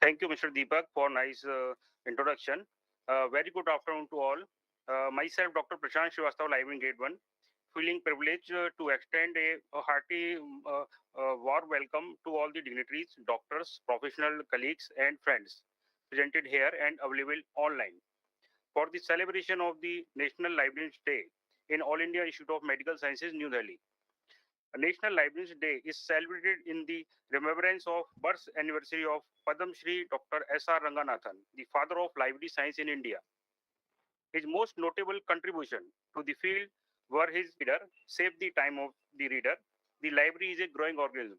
Thank you, Mr. Deepak, for nice introduction. Very good afternoon to all. Myself, Dr. Prashant Srivastava, Librarian Grade 1, feeling privileged to extend a hearty, warm welcome to all the dignitaries, doctors, professional colleagues, and friends presented here and available online for the celebration of the National Librarians Day in All India Institute of Medical Sciences, New Delhi. National Librarians Day is celebrated in the remembrance of birth anniversary of Padam Shri Dr. S.R. Ranganathan, the father of library science in India. His most notable contribution to the field were his reader, save the time of the reader. The library is a growing organism.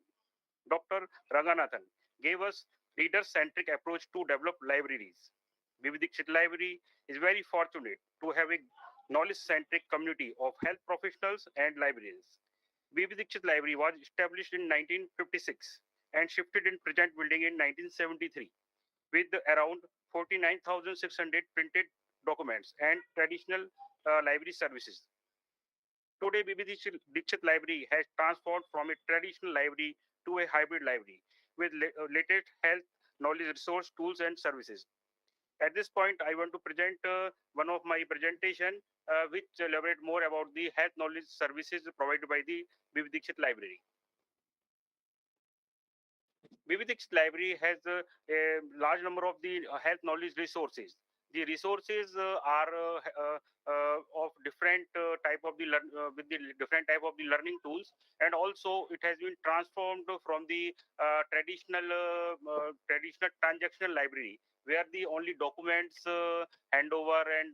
Dr. Ranganathan gave us reader-centric approach to develop libraries. Dikshit Library is very fortunate to have a knowledge-centric community of health professionals and librarians. Dikshit Library was established in 1956 and shifted in present building in 1973 with around 49,600 printed documents and traditional library services. Today, Dikshit Library has transformed from a traditional library to a hybrid library with latest health, knowledge, resource, tools, and services. At this point, I want to present one of my presentation, which elaborate more about the health knowledge services provided by the Dikshit Library. Dikshit Library has a large number of the health knowledge resources. The resources are of different type of the with the different type of the learning tools, and also it has been transformed from the traditional transactional library where the only documents handover and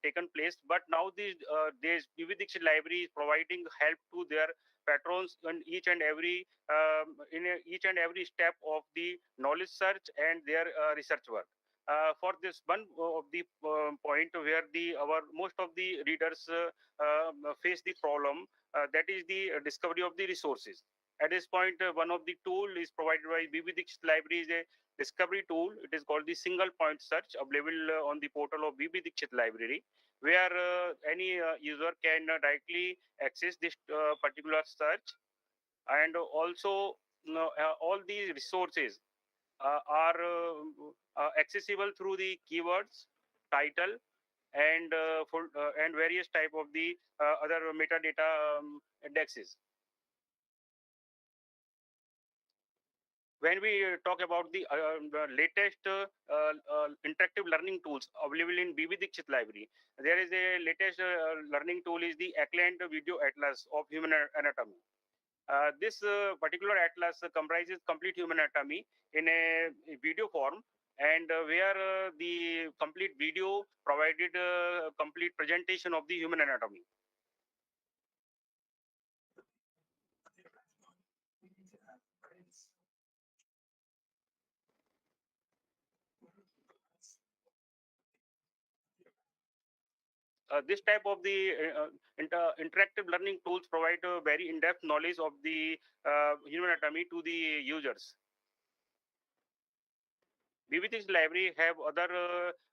taken place. But now this Dikshit Library is providing help to their patrons in each and every step of the knowledge search and their research work. For this one of the point where our most of the readers face the problem, that is the discovery of the resources. At this point, one of the tool is provided by Dikshit Library is a discovery tool. It is called the single point search, available on the portal of Dikshit Library, where any user can directly access this particular search. And also, all these resources are accessible through the keywords, title, and and various type of the other metadata indexes. When we talk about the latest interactive learning tools available in Dikshit Library, there is a latest learning tool is the acclaimed Video Atlas of Human Anatomy. This particular atlas comprises complete human anatomy in a video form, and where the complete video provided complete presentation of the human anatomy. This type of the interactive learning tools provide very in-depth knowledge of the human anatomy to the users. BBT's library have other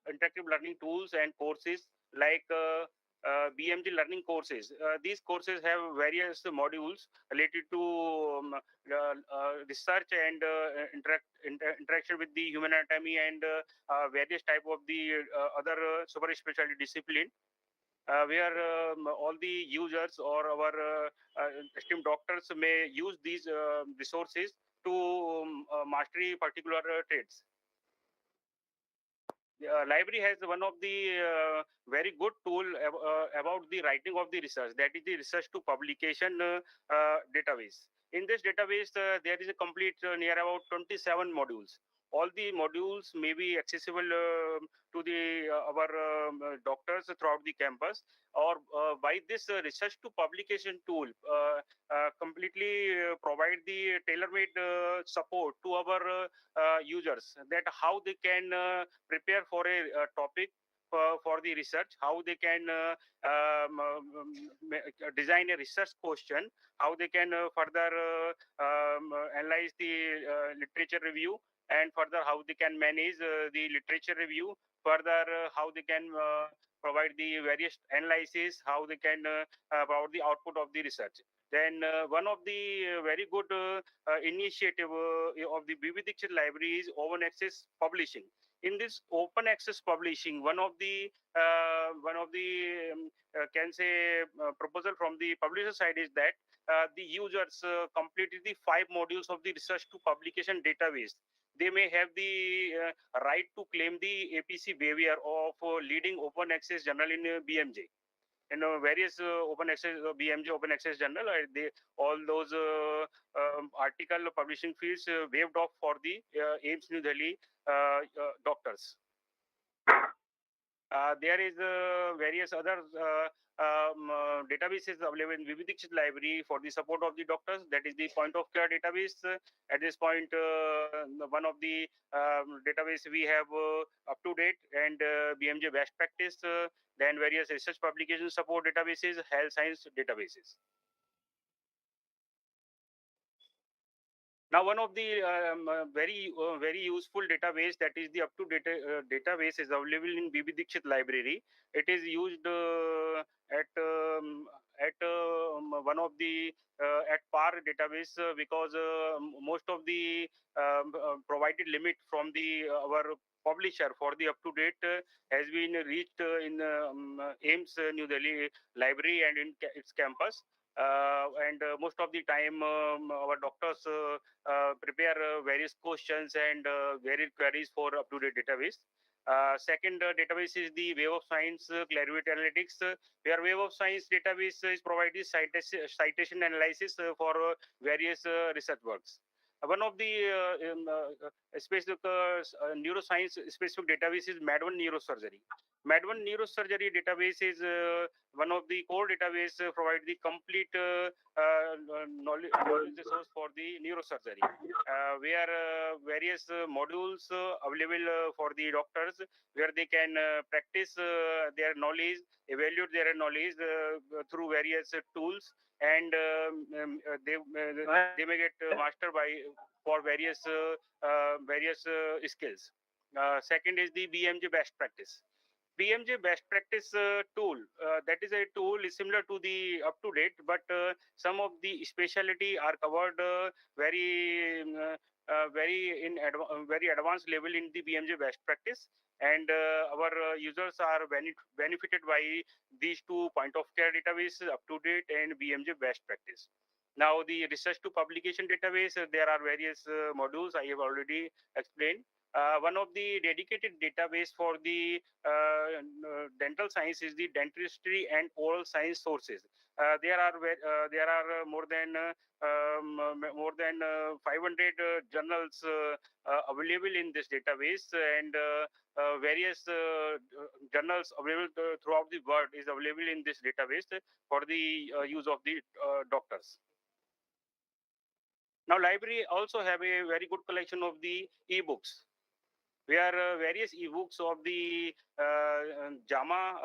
interactive learning tools and courses like BMG learning courses. These courses have various modules related to research and interaction with the human anatomy and various type of the other super specialty discipline. Where all the users or our esteemed doctors may use these resources to mastery particular trades. Library has one of the very good tool about the writing of the research, that is the research to publication database. In this database, there is a complete near about 27 modules. All the modules may be accessible to the our doctors throughout the campus, or by this research to publication tool completely provide the tailor-made support to our users, that how they can prepare for a topic for the research, how they can design a research question, how they can further analyze the literature review, and further how they can manage the literature review, further how they can provide the various analysis, how they can provide the output of the research. Then one of the very good initiative of the BB Dikshit library is open access publishing. In this open access publishing, one of the can say proposal from the publisher side is that the users completed the 5 modules of the research to publication database. They may have the right to claim the APC waiver of leading open access journal in BMJ. Various open access BMJ open access journal, all those article publishing fees waived off for the AIIMS New Delhi doctors. There is various other databases available in BB Dikshit library for the support of the doctors. That is the point of care database. At this point, one of the database we have up to date and BMJ best practice. Then various research publication support databases, health science databases. Now, one of the very useful database, that is the up-to-date database, is available in BB Dikshit library. It is used at one of the at par database because most of the provided limit from the our publisher for the up-to-date has been reached in AIIMS New Delhi library and in its campus. And most of the time, our doctors prepare various questions and varied queries for up-to-date database. Second database is the Wave of Science Clarivate Analytics, where Wave of Science database is provided citation analysis for various research works. One of the specific neuroscience specific database is MAD1 Neurosurgery. MAD1 Neurosurgery database is one of the core database provide the complete knowledge resource for the neurosurgery, where various modules available for the doctors, where they can practice their knowledge, evaluate their knowledge through various tools, and they may get master by for various skills. Second is the BMJ best practice. BMJ best practice tool. That is a tool is similar to the up to date, but some of the specialty are covered very advanced level in the BMJ best practice, and our users are benefited by these 2 point of care databases, up to date and BMJ best practice. Now, the research to publication database, there are various modules I have already explained. One of the dedicated database for the dental science is the dentistry and oral science sources. There are more than 500 journals available in this database, and various journals available throughout the world is available in this database for the use of the doctors. Now, library also have a very good collection of the e-books, where various ebooks of the JAMA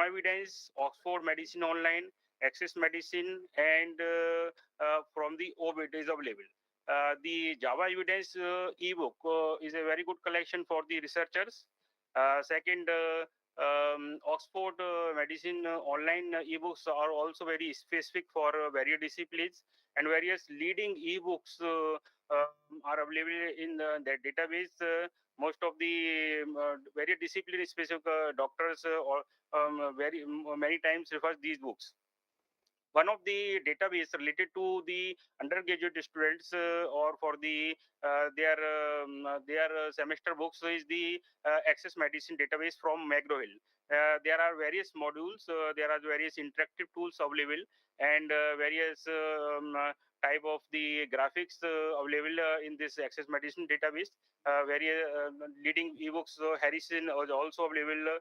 Evidence, Oxford Medicine Online, Access Medicine, and from the OBIT is available. The Java Evidence ebook is a very good collection for the researchers. Second, Oxford Medicine Online ebooks are also very specific for various disciplines, and various leading ebooks are available in that database. Most of the very discipline specific doctors or very many times refers these books. One of the database related to the undergraduate students or for the their semester books is the Access Medicine database from McGraw-Hill. There are various modules, there are various interactive tools available, and various type of the graphics available in this Access Medicine database. Various leading ebooks, Harrison is also available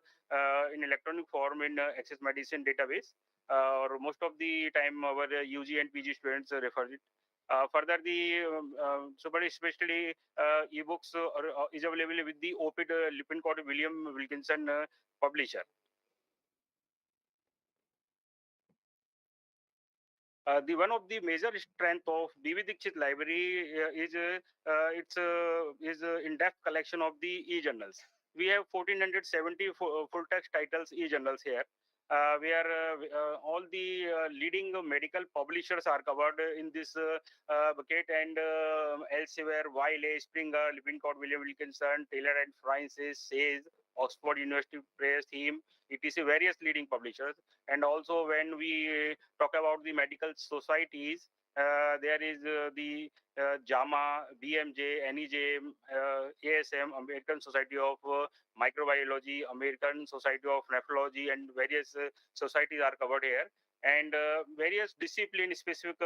in electronic form in Access Medicine database. Or most of the time our UG and PG students refer it. Further, the super especially ebooks is available with the OPID Lippincott William Wilkinson publisher. The one of the major strength of B.V. Dikshit library is in-depth collection of the e-journals. We have 1470 full text titles e-journals here, where all the leading medical publishers are covered in this bucket, and elsewhere Wiley, Springer, Lippincott, William Wilkinson, Taylor and Francis, Sayes, Oxford University Press, HIM, etc. Various leading publishers. And also when we talk about the medical societies, there is the JAMA, BMJ, NEJ, ASM, American Society of Microbiology, American Society of Nephrology, and various societies are covered here. And various discipline-specific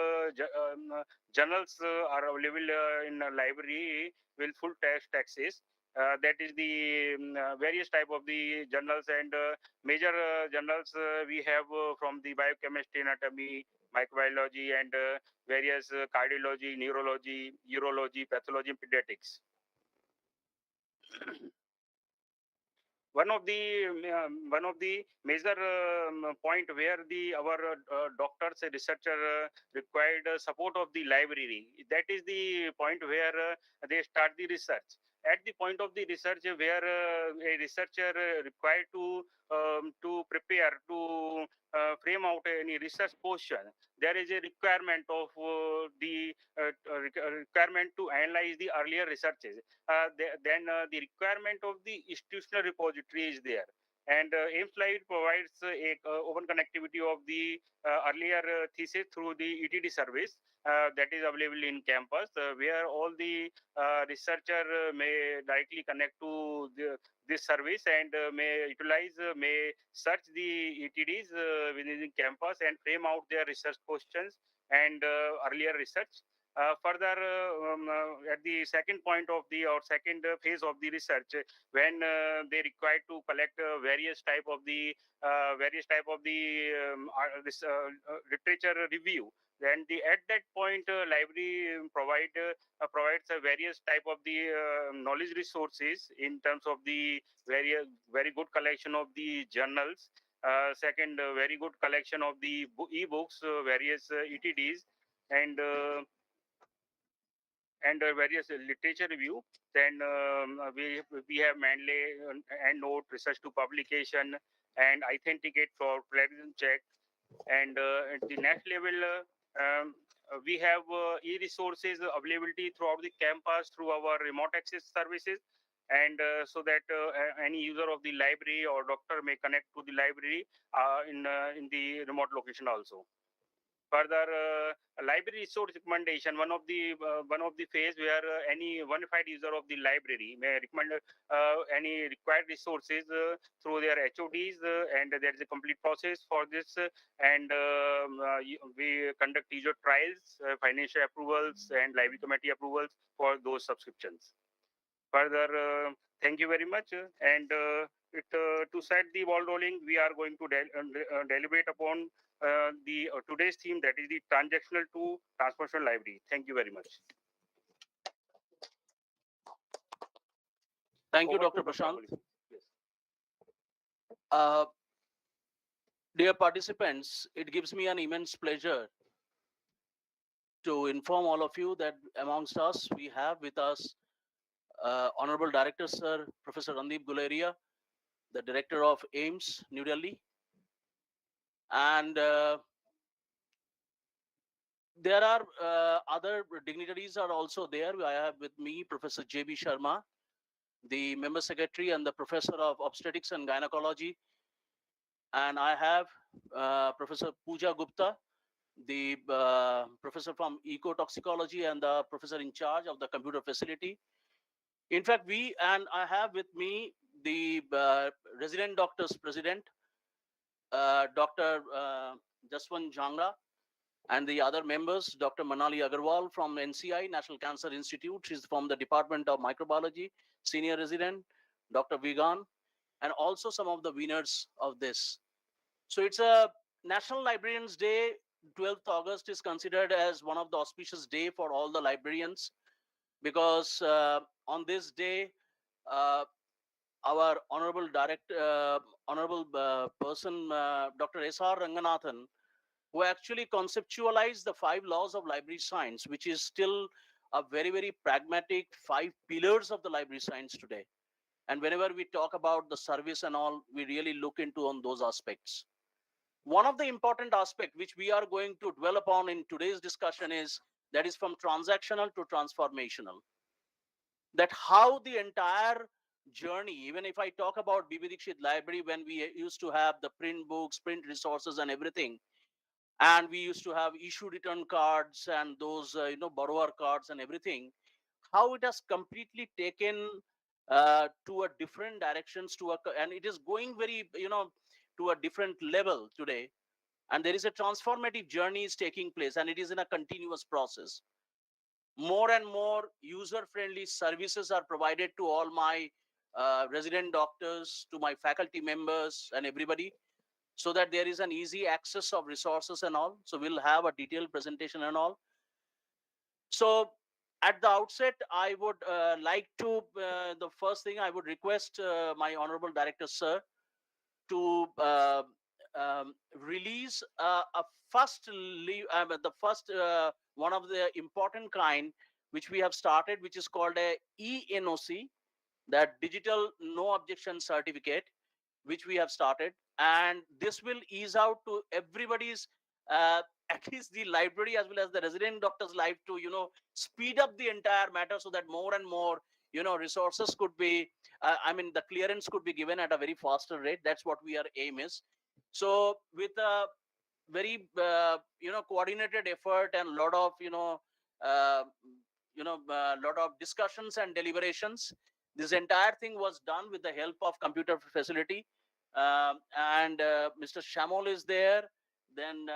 journals are available in a library with full text access. That is the various type of the journals, and major journals we have from the biochemistry, anatomy, microbiology, and various cardiology, neurology, urology, pathology, and pediatrics. One of the major point where our doctors, researcher required support of the library. That is the point where they start the research. At the point of the research, where a researcher required to prepare, to frame out any research question, there is a requirement of the requirement to analyze the earlier researches. Then the requirement of the institutional repository is there. And AIIMS Live provides a open connectivity of the earlier thesis through the ETD service that is available in campus, where all the researcher may directly connect to this service, and may utilize, may search the ETDs within the campus and frame out their research questions and earlier research. Further, at the second point of the or second phase of the research, when they require to collect various type of the this literature review, then at that point library provides a various type of the knowledge resources in terms of the very good collection of the journals. Second, very good collection of the e-books, various ETDs, and various literature review. Then we have mainly EndNote, research to publication, and authenticate for plagiarism check. And at the next level, we have e-resources availability throughout the campus through our remote access services, and so that any user of the library or doctor may connect to the library in the remote location also. Further, library resource recommendation, one of the phase where any bona fide user of the library may recommend any required resources through their HODs, and there is a complete process for this. And we conduct user trials, financial approvals, and library committee approvals for those subscriptions. Further, thank you very much. And to set the ball rolling, we are going to deliberate upon the today's theme, that is the transactional to transformational library. Thank you very much. Thank you, Dr. Prashant. Dear participants, it gives me an immense pleasure to inform all of you that amongst us, we have with us Honorable Director, Sir, Professor Randeep Guleria, the Director of AIIMS, New Delhi. And there are other dignitaries are also there. I have with me Professor J.B. Sharma, the Member Secretary and the Professor of Obstetrics and Gynecology. And I have Professor Pooja Gupta, the Professor from Ecotoxicology and the Professor in charge of the computer facility. In fact, I have with me the Resident Doctors President, Dr. Jaswant Jhangra, and the other members, Dr. Manali Agarwal from NCI, National Cancer Institute. She's from the Department of Microbiology, Senior Resident, Dr. Vigan, and also some of the winners of this. So it's a National Librarians Day. 12th August is considered as one of the auspicious day for all the librarians, because on this day, our honorable person, Dr. S.R. Ranganathan, who actually conceptualized the 5 laws of library science, which is still a very, very pragmatic 5 pillars of the library science today. And whenever we talk about the service and all, we really look into on those aspects. One of the important aspect which we are going to dwell upon in today's discussion is that is from transactional to transformational. That how the entire journey, even if I talk about BB Dikshit library, when we used to have the print books, print resources and everything, and we used to have issue return cards and those borrower cards and everything, how it has completely taken to a different directions and it is going very to a different level today, and there is a transformative journey is taking place, and it is in a continuous process. More and more user friendly services are provided to all my resident doctors, to my faculty members and everybody, so that there is an easy access of resources and all. So we'll have a detailed presentation and all. So at the outset, I would like to, the first thing I would request my honorable director, sir, to release a the first one of the important kind which we have started, which is called a ENOC, that digital no objection certificate, which we have started, and this will ease out to everybody's at least the library as well as the resident doctor's life to speed up the entire matter, so that more and more resources could be the clearance could be given at a very faster rate. That's what we are aim is. So with a very coordinated effort and lot of uh, lot of discussions and deliberations, this entire thing was done with the help of computer facility. And Mr. Shamol is there, then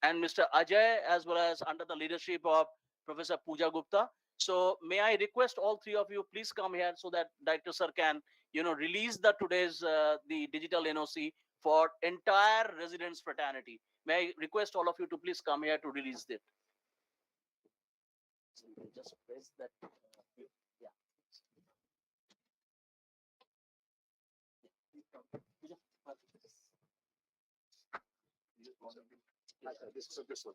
and Mr. Ajay, as well as under the leadership of Professor Pooja Gupta. So may I request all three of you, please come here so that Director Sir can, release the today's the digital NOC for entire residents fraternity. May I request all of you to please come here to release it. Just press that. Yeah. This one.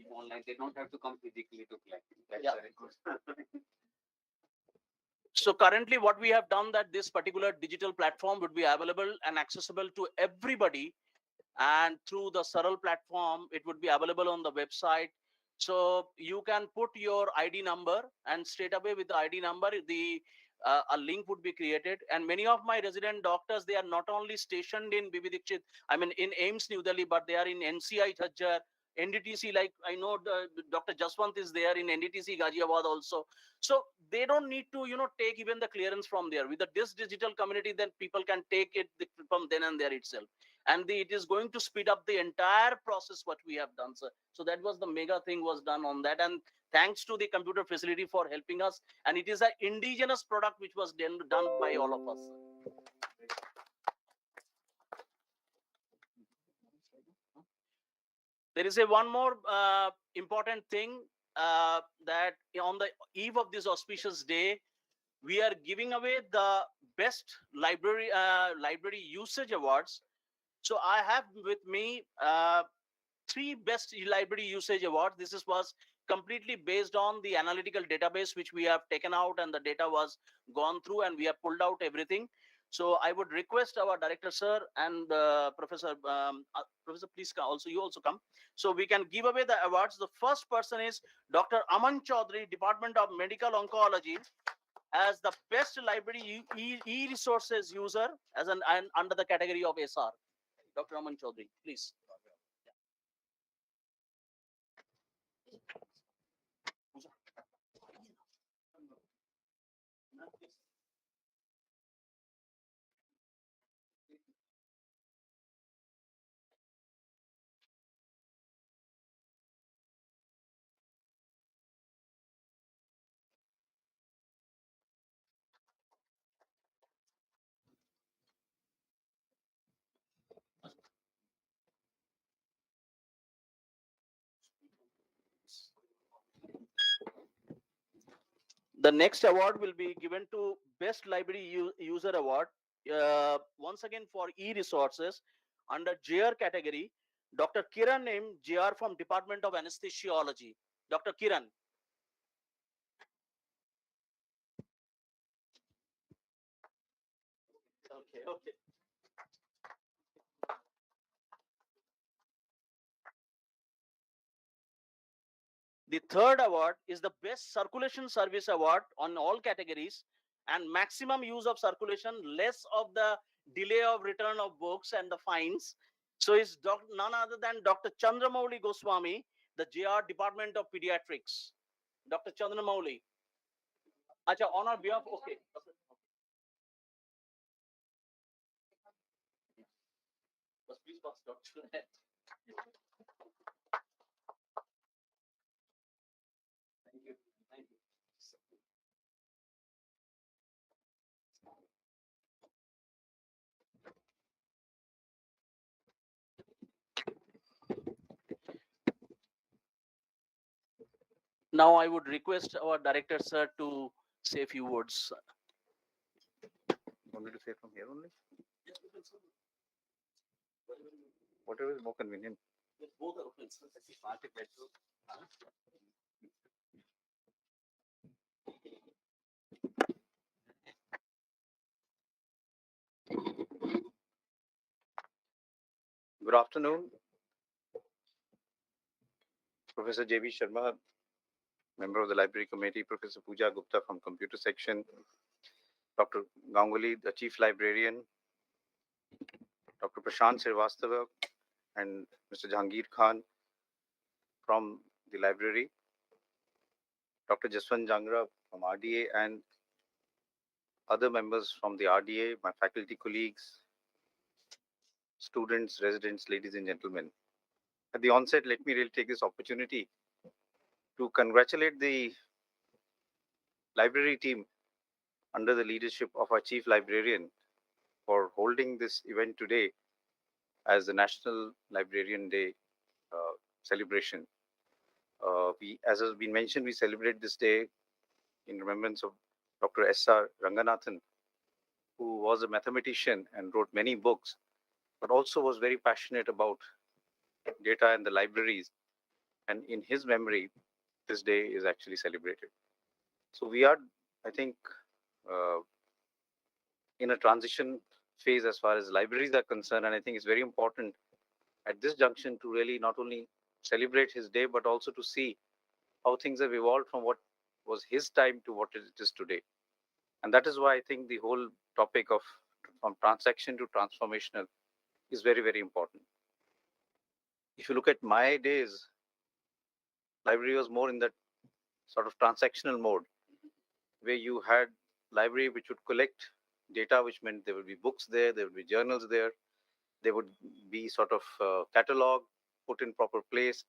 Online, they don't have to come physically to collect. That's very good. So currently what we have done, that this particular digital platform would be available and accessible to everybody, and through the Saral platform it would be available on the website. So you can put your ID number, and straight away with the ID number the a link would be created. And many of my resident doctors, they are not only stationed in BB Dikshit, in AIIMS New Delhi, but they are in NCI Jhajjar, NDTC, like I know Dr. Jaswant is there in NDTC Ghaziabad also. So they don't need to take even the clearance from there. With this digital community, then people can take it from then and there itself, and it is going to speed up the entire process what we have done, sir. So that was the mega thing was done on that, and thanks to the computer facility for helping us. And it is an indigenous product which was done by all of us, sir. There is a one more important thing, that on the eve of this auspicious day, we are giving away the best library usage awards. So I have with me 3 best library usage awards. Was completely based on the analytical database which we have taken out, and the data was gone through, and we have pulled out everything. So I would request our director, sir, and Professor, please come. Also, you also come. So we can give away the awards. The first person is Dr. Aman Chaudhary, Department of Medical Oncology, as the best library e-resources user, as an under the category of SR. Dr. Aman Chaudhary, please. The next award will be given to Best Library User Award. Once again for e-resources under JR category, Dr. Kiran M. JR from Department of Anesthesiology. Dr. Kiran. Okay. The third award is the Best Circulation Service Award on all categories and maximum use of circulation, less of the delay of return of books and the fines. So it's none other than Dr. Chandramouli Goswami, the JR Department of Pediatrics. Dr. Chandramouli. Acha, on our behalf, okay. Please pass, Dr. Thank you. Thank you. Now I would request our director, sir, to say a few words. Want me to say from here only? Whatever is more convenient. Both are open. Good afternoon. Professor J.B. Sharma, member of the Library Committee, Professor Pooja Gupta from Computer Section, Dr. Ganguly, the Chief Librarian, Dr. Prashant Srivastava, and Mr. Jahangir Khan from the library, Dr. Jaswant Jangra from RDA, and other members from the RDA, my faculty colleagues, students, residents, ladies and gentlemen. At the onset, let me really take this opportunity to congratulate the library team under the leadership of our Chief Librarian for holding this event today as the National Librarian Day celebration. As has been mentioned, we celebrate this day in remembrance of Dr. S.R. Ranganathan, who was a mathematician and wrote many books, but also was very passionate about data and the libraries. And in his memory, this day is actually celebrated. So we are, I think, in a transition phase as far as libraries are concerned. And I think it's very important at this junction to really not only celebrate his day, but also to see how things have evolved from what was his time to what it is today. And that is why I think the whole topic of from transaction to transformational is very, very important. If you look at my days, library was more in that sort of transactional mode, where you had library which would collect data, which meant there would be books there would be journals there would be sort of catalog put in proper place,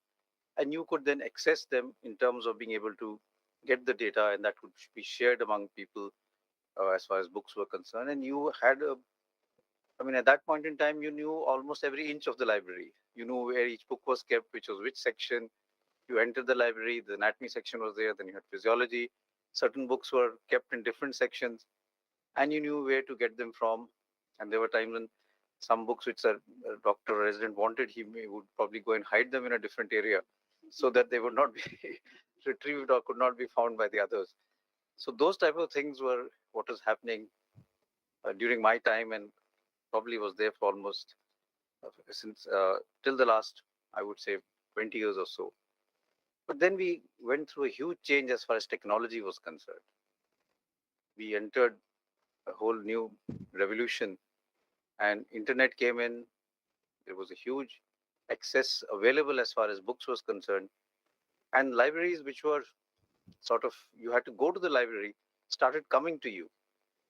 and you could then access them in terms of being able to get the data, and that would be shared among people as far as books were concerned. And you had at that point in time, you knew almost every inch of the library. You knew where each book was kept, which was which section. You entered the library, the anatomy section was there, then you had physiology. Certain books were kept in different sections, and you knew where to get them from. And there were times when some books which a doctor or resident wanted, would probably go and hide them in a different area so that they would not be retrieved or could not be found by the others. So those type of things were what was happening during my time, and probably was there for almost since till the last, I would say, 20 years or so. But then we went through a huge change as far as technology was concerned. We entered a whole new revolution, and internet came in. There was a huge access available as far as books was concerned, and libraries which were sort of, you had to go to the library, started coming to you,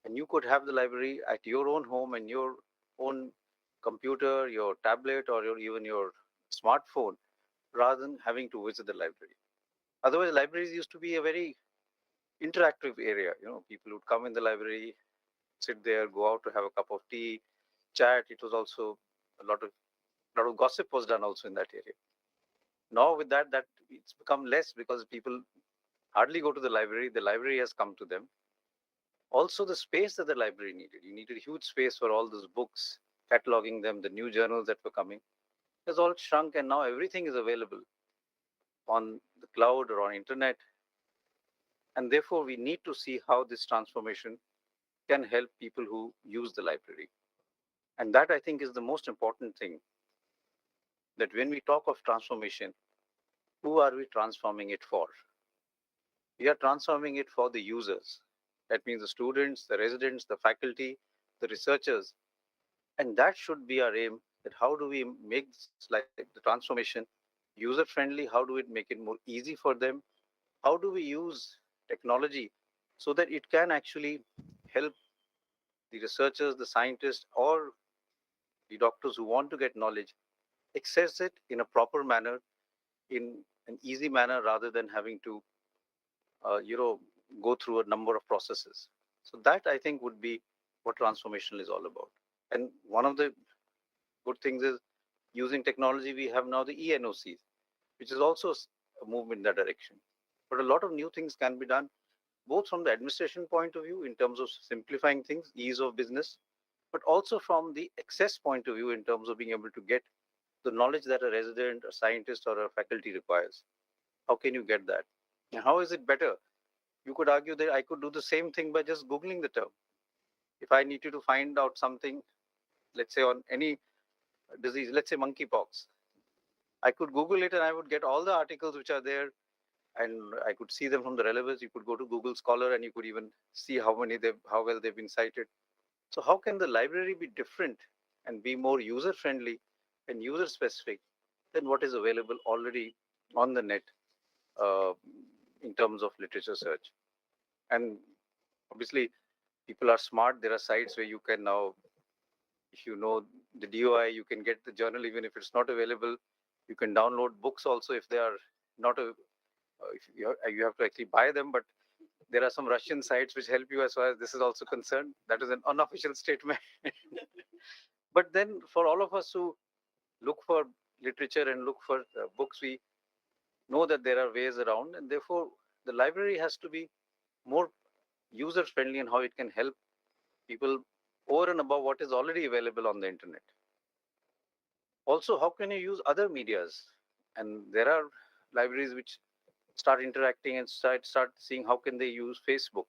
and you could have the library at your own home and your own computer, your tablet, or even your smartphone, rather than having to visit the library. Otherwise, libraries used to be a very interactive area. People would come in the library, sit there, go out to have a cup of tea, chat. It was also a lot of gossip was done also in that area. Now with that it's become less, because people hardly go to the library has come to them. Also, the space that the library needed. You needed huge space for all those books, cataloging them, the new journals that were coming. Has all shrunk, and now everything is available on the cloud or on internet. And therefore, we need to see how this transformation can help people who use the library. And that, I think, is the most important thing, that when we talk of transformation, who are we transforming it for? We are transforming it for the users. That means the students, the residents, the faculty, the researchers. And that should be our aim, that how do we make this, like the transformation user friendly? How do we make it more easy for them? How do we use technology so that it can actually help the researchers, the scientists, or the doctors who want to get knowledge access it in a proper manner, in an easy manner, rather than having to, you know, go through a number of processes. So that, I think, would be what transformational is all about. And one of the good things is, using technology, we have now the ENOCs, which is also a movement in that direction. But a lot of new things can be done, both from the administration point of view in terms of simplifying things, ease of business, but also from the access point of view in terms of being able to get the knowledge that a resident, a scientist, or a faculty requires. How can you get that? And how is it better? You could argue that I could do the same thing by just Googling the term. If I needed to find out something, let's say on any disease, let's say monkeypox, I could Google it and I would get all the articles which are there, and I could see them from the relevance. You could go to Google Scholar and you could even see how well they've been cited. So how can the library be different and be more user friendly and user specific than what is available already on the net, uh, in terms of literature search? And obviously, people are smart. There are sites where you can now, if you know the DOI, you can get the journal even if it's not available. You can download books also if they are not a. If you have to actually buy them, but there are some Russian sites which help you as far as this is also concerned. That is an unofficial statement. But then, for all of us who look for literature and look for books, we know that there are ways around, and therefore the library has to be more user friendly in how it can help people over and above what is already available on the internet. Also, how can you use other medias? And there are libraries which start interacting and start seeing how can they use Facebook.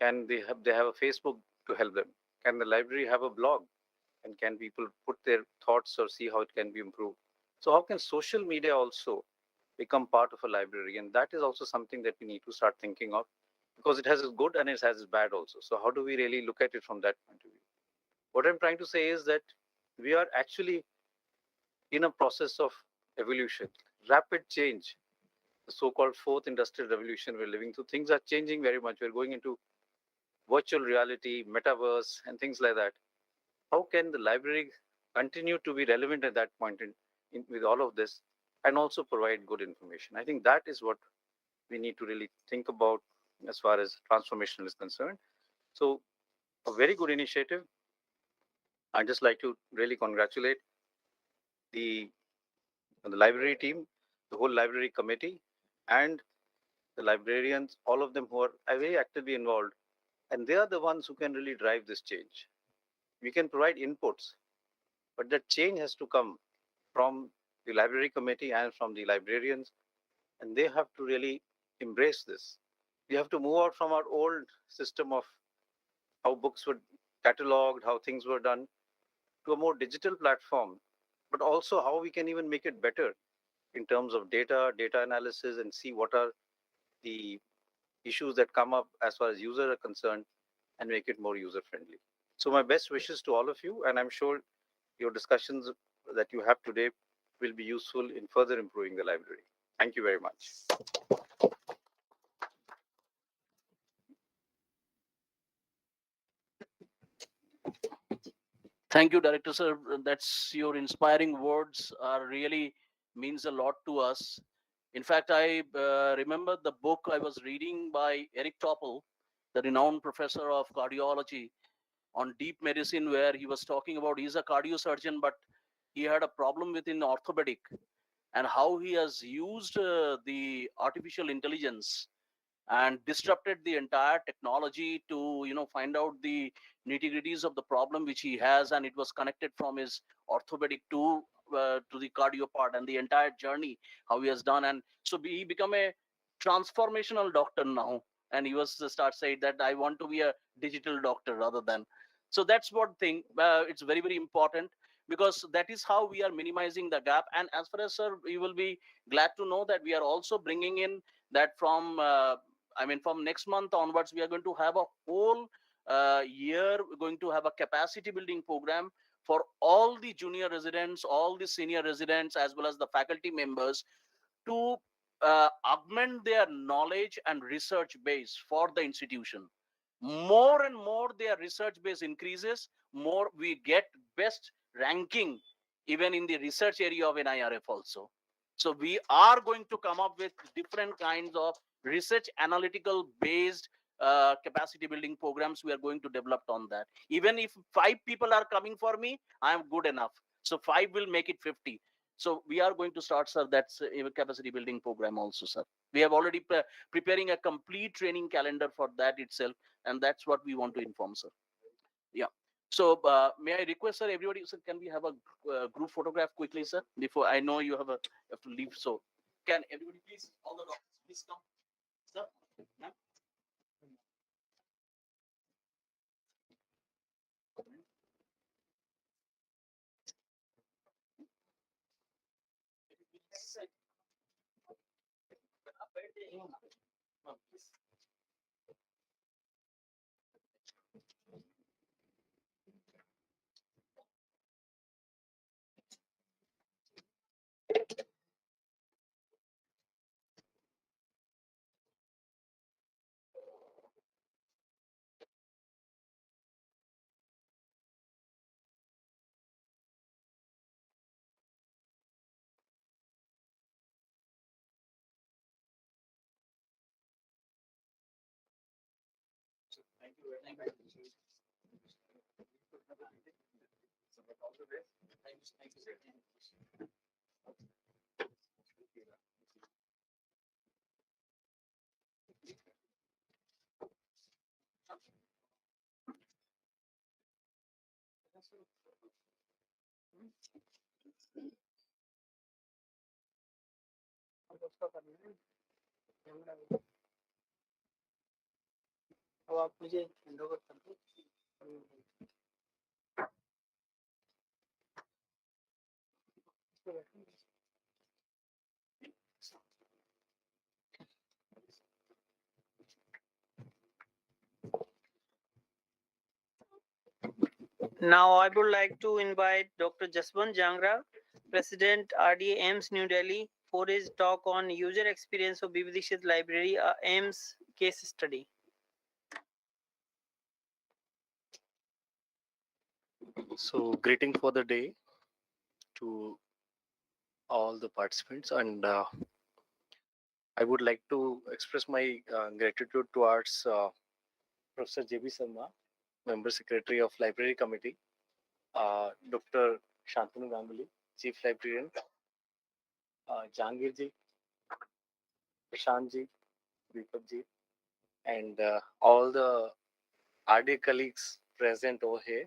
Can they have a Facebook to help them? Can the library have a blog? And can people put their thoughts or see how it can be improved? So how can social media also become part of a library? And that is also something that we need to start thinking of, because it has its good and it has its bad also. So how do we really look at it from that point of view? What I'm trying to say is that we are actually in a process of evolution, rapid change, the so-called fourth industrial revolution we're living through. Things are changing very much. We're going into virtual reality, metaverse, and things like that. How can the library continue to be relevant at that point with all of this, and also provide good information? I think that is what we need to really think about as far as transformational is concerned. So, a very good initiative. I'd just like to really congratulate the library team, the whole library committee, and the librarians, all of them who are very actively involved. And they are the ones who can really drive this change. We can provide inputs, but that change has to come from the library committee and from the librarians, and they have to really embrace this. We have to move out from our old system of how books were cataloged, how things were done, to a more digital platform, but also how we can even make it better in terms of data analysis, and see what are the issues that come up as far as users are concerned, and make it more user friendly. So my best wishes to all of you, and I'm sure your discussions that you have today will be useful in further improving the library. Thank you very much. Thank you, Director Sir. That's your inspiring words are really means a lot to us. In fact, I remember the book I was reading by Eric Topol, the renowned professor of cardiology, on deep medicine, where he was talking about he's a cardiosurgeon, but he had a problem within orthopedic, and how he has used the artificial intelligence and disrupted the entire technology to find out the nitty-gritties of the problem which he has, and it was connected from his orthopedic to the cardio part, and the entire journey how he has done. And so he become a transformational doctor now, and he was start saying that I want to be a digital doctor rather than. So that's one thing. It's very, very important, because that is how we are minimizing the gap. And as far as, sir, you will be glad to know that we are also bringing in that from from next month onwards, we are going to have a whole year, we're going to have a capacity building program for all the junior residents, all the senior residents, as well as the faculty members, to augment their knowledge and research base for the institution. More and more their research base increases, more we get best ranking even in the research area of NIRF also. So we are going to come up with different kinds of research analytical based capacity building programs. We are going to develop on that. Even if 5 people are coming for me, I am good enough. So 5 will make it 50. So we are going to start, sir, that's a capacity building program also, sir. We have already preparing a complete training calendar for that itself, and that's what we want to inform, sir. Yeah. So may I request, sir, everybody, sir, can we have a group photograph quickly, sir, before I know you have to leave. So can everybody please, all the doctors, please come, sir. Ma'am? Thank you very much. Thank you, sir. अब आप मुझे hand over कर दो। Now I would like to invite Dr. Jaswant Jangra, President AIIMS New Delhi, for his talk on user experience of B.V. Dikshit Library, AIIMS case study. So, greeting for the day to all the participants, and I would like to express my gratitude towards Professor J.B. Sharma, Member Secretary of Library Committee, Dr. Shantanu Ganguly, Chief Librarian, Jahangir ji, Prashant ji, Deepak ji, and all the RD colleagues present over here.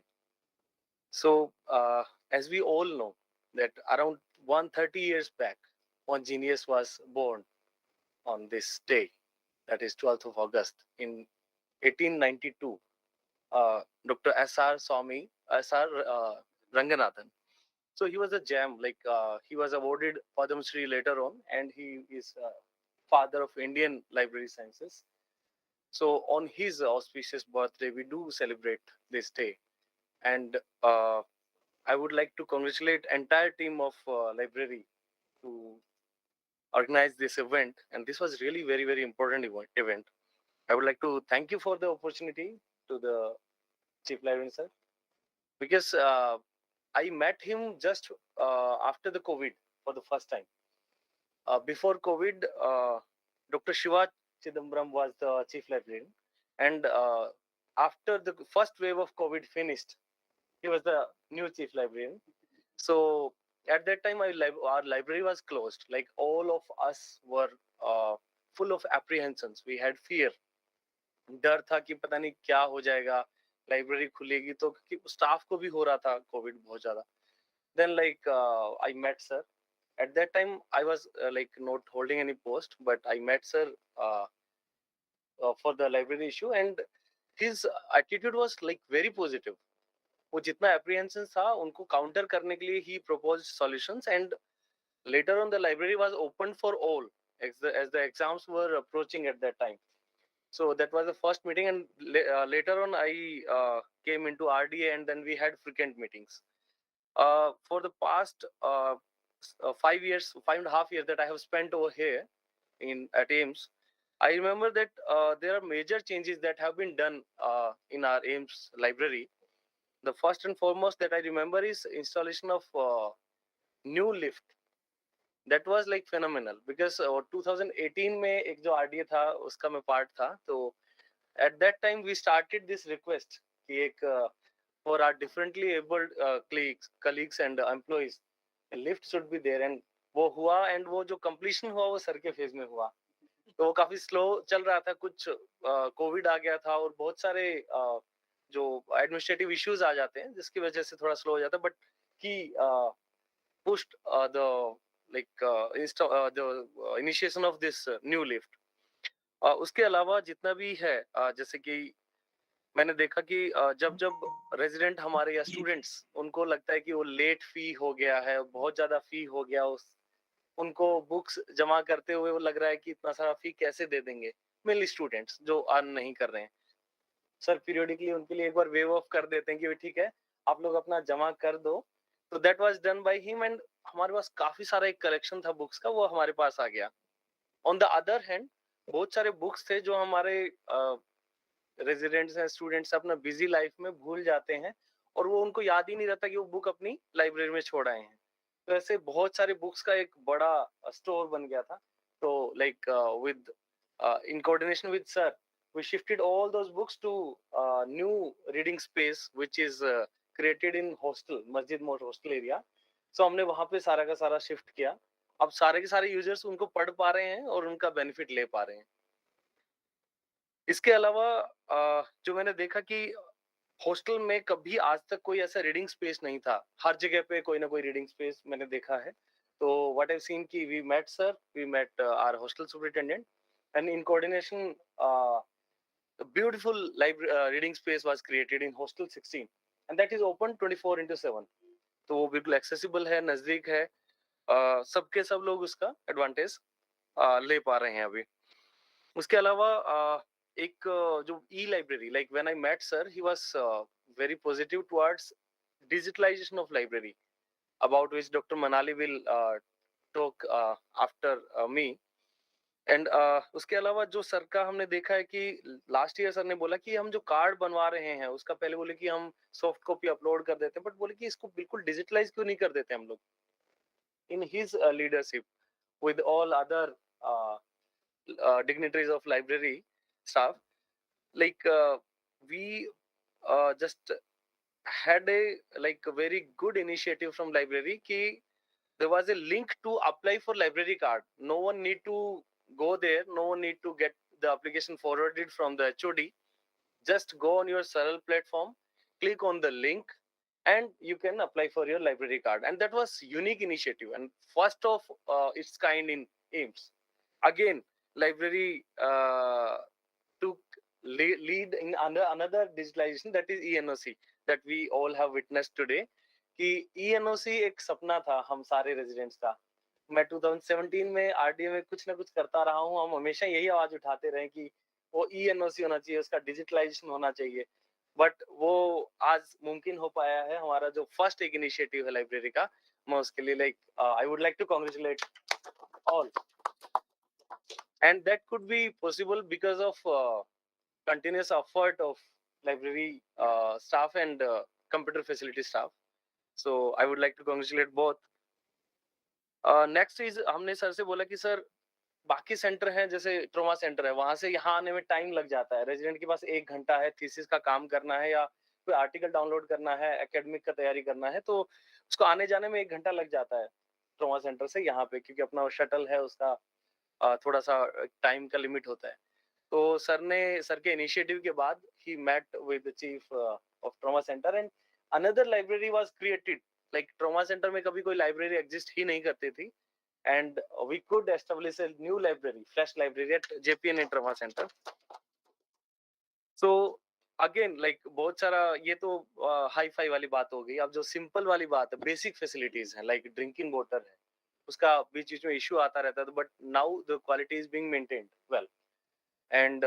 So, as we all know, that around 130 years back, one genius was born on this day, that is 12th of August in 1892. Dr. S.R. Ranganathan. So he was a gem, like he was awarded Padma Shri later on, and he is father of Indian library sciences. So on his auspicious birthday, we do celebrate this day. And I would like to congratulate entire team of library to organize this event. And this was really very, very important event. I would like to thank you for the opportunity to the Chief Librarian, sir, because I met him just after the COVID for the first time. Before COVID, Dr. Shiva Chidambaram was the Chief Librarian, and after the first wave of COVID finished, he was the new Chief Librarian. So at that time, our library was closed. Like all of us were full of apprehensions. We had fear. डर था कि पता नहीं क्या हो जाएगा, library खुलेगी तो, क्योंकि स्टाफ को भी हो रहा था कोविड बहुत ज्यादा. Then like I met sir. At that time I was like not holding any post, but I met sir for the library issue, and his attitude was like very positive. वो जितना apprehension था उनको counter करने के लिए he proposed solutions, and later on the library was opened for all as the exams were approaching at that time. So that was the first meeting, and later on I came into RDA, and then we had frequent meetings. For the past 5 years, 5.5 years that I have spent over here at AIIMS, I remember that there are major changes that have been done in our AIIMS library. The first and foremost that I remember is installation of new lift. That was like phenomenal, because 2018 में एक जो RDA था उसका मैं part था, तो at that time we started this request कि एक for our differently abled colleagues and employees, a lift should be there, and वो हुआ, and वो जो completion हुआ वो सर के phase में हुआ. तो वो काफी slow चल रहा था, कुछ कोविड आ गया था और बहुत सारे जो administrative issues आ जाते हैं जिसकी वजह से थोड़ा slow हो जाता है, but he pushed the initiation of this new lift. उसके अलावा जितना भी है, जैसे कि मैंने देखा कि जब रेजिडेंट हमारे या स्टूडेंट्स उनको लगता है कि वो लेट फी हो गया है, बहुत ज्यादा फी हो गया, उनको बुक्स जमा करते हुए वो लग रहा है कि इतना सारा फी कैसे दे देंगे, मेनली स्टूडेंट्स जो अर्न नहीं कर रहे हैं. सर पीरियडिकली उनके लिए एक बार वेव ऑफ कर देते हैं कि ठीक है आप लोग अपना जमा कर दो. तो that was done by him, and हमारे पास काफी सारा एक कलेक्शन था बुक्स का, वो हमारे पास आ गया. ऑन द अदर हैंड बहुत सारे बुक्स थे जो हमारे रेजिडेंट्स हैं, स्टूडेंट्स अपना बिजी लाइफ में भूल जाते हैं और वो उनको याद ही नहीं रहता कि वो बुक अपनी लाइब्रेरी में छोड़ आए हैं. तो ऐसे बहुत सारे बुक्स का एक बड़ा स्टोर बन गया था. तो like with in coordination with sir we shifted all those books to new reading space which is created in hostel, Masjid Mosque hostel area. So हमने वहां पे सारा का सारा शिफ्ट किया. अब सारे के सारे यूजर्स उनको पढ़ पा रहे हैं और उनका बेनिफिट ले पा रहे हैं. इसके अलावा जो मैंने देखा कि हॉस्टल में कभी आज तक कोई ऐसा रीडिंग स्पेस नहीं था. हर जगह पे कोई ना कोई रीडिंग स्पेस मैंने देखा है. तो व्हाट आई सीन कि we met sir, we met our hostel superintendent, and in coordination a beautiful reading space was created in hostel 16, and that is open 24/7. तो वो बिल्कुल accessible है, नजदीक है, सबके सब लोग उसका एडवांटेज ले पा रहे हैं अभी. उसके अलावा एक जो E library, like when I met sir he was very positive towards digitalisation of library, about which doctor Manali will talk after me. And उसके अलावा जो सर का हमने देखा है कि लास्ट ईयर सर ने बोला कि हम जो कार्ड बनवा रहे हैं उसका पहले बोले कि हम सॉफ्ट कॉपी अपलोड कर देते हैं, बट बोले कि इसको बिल्कुल डिजिटलाइज क्यों नहीं कर देते हम लोग. In his leadership with all other dignitaries of library staff, like we just had a very good initiative from library ki there was a link to apply for library card. No one need to go there, no one need to get the application forwarded from the HOD. Just go on your Saral platform, click on the link, and you can apply for your library card. And that was unique initiative and first of its kind in AIIMS. Again, library took lead in another digitalization, that is ENOC, that we all have witnessed today. कि ENOC एक सपना था हम सारे residents का. मैं 2017 में RDA में कुछ ना कुछ करता रहा हूँ, हम हमेशा यही आवाज उठाते रहे कि वो ENOC होना चाहिए, उसका डिजिटलाइजेशन होना चाहिए, बट वो आज मुमकिन हो पाया है. हमारा जो फर्स्ट एक इनिशिएटिव है लाइब्रेरी का, मैं उसके लिए like I would like to congratulate all. And that could be possible because of continuous effort of library staff and computer facility staff. So I would like to congratulate both. Next is हमने sir से बोला कि sir बाकी centre हैं जैसे trauma centre है, वहां से यहाँ आने में टाइम लग जाता है. रेजिडेंट के पास 1 घंटा है, थीसिस का काम करना है या कोई आर्टिकल डाउनलोड करना है, एकेडमिक का तैयारी करना है, तो उसको आने जाने में 1 घंटा लग जाता है ट्रोमा सेंटर से यहाँ पे, क्योंकि अपना शटल है उसका थोड़ा सा टाइम का लिमिट होता है। तो सर के इनिशिएटिव के बाद ही met with the chief of trauma centre and another library was created. Like trauma centre में कभी कोई लाइब्रेरी एग्जिस्ट ही नहीं करती थी, and we could establish a new library, fresh library at JPN Trauma Center. So again, like बहुत सारा ये तो हाई फाई वाली बात हो गई। अब जो सिंपल वाली बात है, बेसिक फैसिलिटीज है, लाइक ड्रिंकिंग वाटर है, उसका बीच बीच में इश्यू आता रहता है, but now the quality is being maintained well. And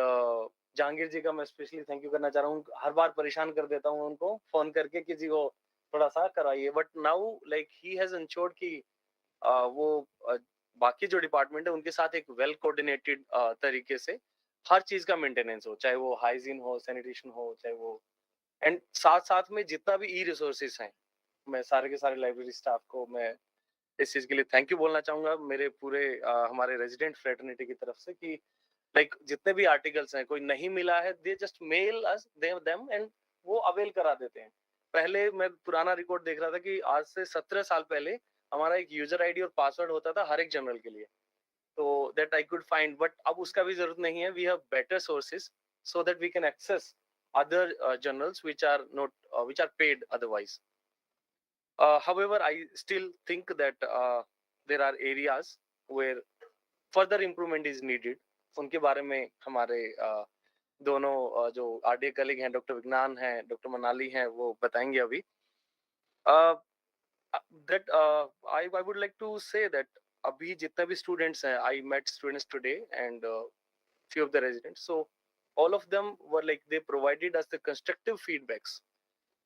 Jahangir ji का मैं स्पेशली थैंक यू करना चाह रहा हूँ। हर बार परेशान कर देता हूँ उनको फोन करके कि जी वो थोड़ा सा करवाइए, but now like he has insured कि वो बाकी जो डिपार्टमेंट है उनके साथ एक वेल कोऑर्डिनेटेड तरीके से हर चीज का मेंटेनेंस हो, चाहे वो हाइजीन हो, सैनिटेशन हो, चाहे वो, एंड साथ साथ में जितना भी ई रिसोर्सेस हैं, मैं सारे के सारे लाइब्रेरी स्टाफ को मैं इस चीज के लिए थैंक यू बोलना चाहूंगा, मेरे पूरे हमारे रेजिडेंट फ्रेटर्निटी की तरफ से, कि लाइक जितने भी आर्टिकल्स हैं कोई नहीं मिला है, they just mail us them and वो अवेल करा देते हैं। पहले मैं पुराना रिकॉर्ड देख रहा था कि आज से 17 साल पहले हमारा एक यूजर आईडी और पासवर्ड होता था हर एक जर्नल के लिए, तो that I could find, but अब उसका भी जरूरत नहीं है। We have better sources so that we can access other journals which are not which are paid otherwise. However, I still think that there are areas where further improvement is needed. उनके बारे में हमारे दोनों जो RDA colleague हैं, doctor विज्ञान हैं, doctor Manali हैं, वो बताएंगे अभी। that I would like to say that अभी जितने भी students हैं, I met students today and few of the residents, so all of them were like they provided us the constructive feedbacks,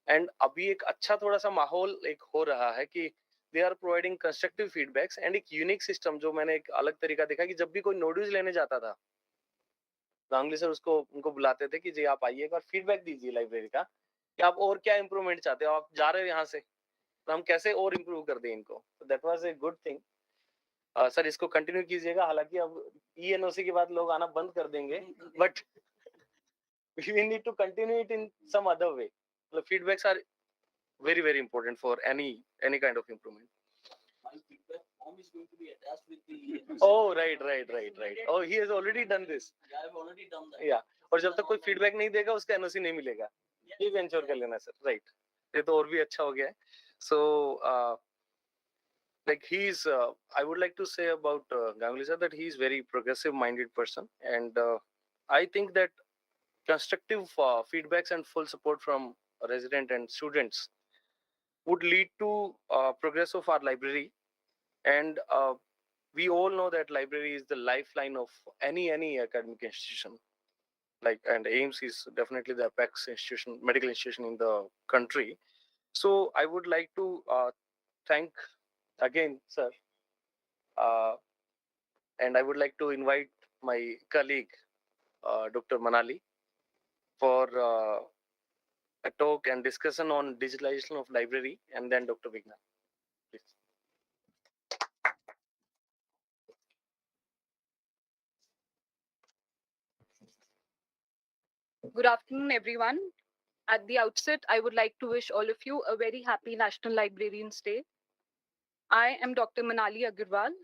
and अभी एक अच्छा थोड़ा सा माहौल एक हो रहा है कि they are providing constructive feedbacks, and एक unique system जो मैंने एक अलग तरीका देखा कि जब भी कोई नोट्स लेने जाता था, गांगुली सर उसको उनको बुलाते थे कि जी आप आइए एक बार फीडबैक दीजिए लाइब्रेरी का कि आप और क्या इंप्रूवमेंट चाहते हो, आप जा रहे हो यहाँ से तो हम कैसे और इम्प्रूव कर दें इनको। That was a good thing. Sir इसको कंटिन्यू कीजिएगा, हालांकि अब ईएनओसी के बाद लोग आना बंद कर देंगे, but we need to continue it in some other way. मतलब feedbacks are very very important for any kind of improvement. My feedback form is going to be attached with the. Oh right. Oh, he has already done this. Yeah, I've already done that. Yeah. और जब तक कोई feedback नहीं देगा उसका NOC नहीं मिलेगा, ये भी इंश्योर कर लेना सर। राइट, ये तो और भी अच्छा हो गया है। सो like he's I would like to say about Ganguly sir that he's very progressive minded person, and I think that constructive feedbacks and full support from resident and students would lead to progress of our library. And we all know that library is the lifeline of any academic institution, like, and AIIMS is definitely the apex institution, medical institution in the country. So I would like to thank again sir, and I would like to invite my colleague Dr. Manali for a talk and discussion on digitalization of library, and then Dr. Vigna, please. Good afternoon, everyone. At the outset, I would like to wish all of you a very happy National Librarians Day. I am Dr. Manali Agarwal,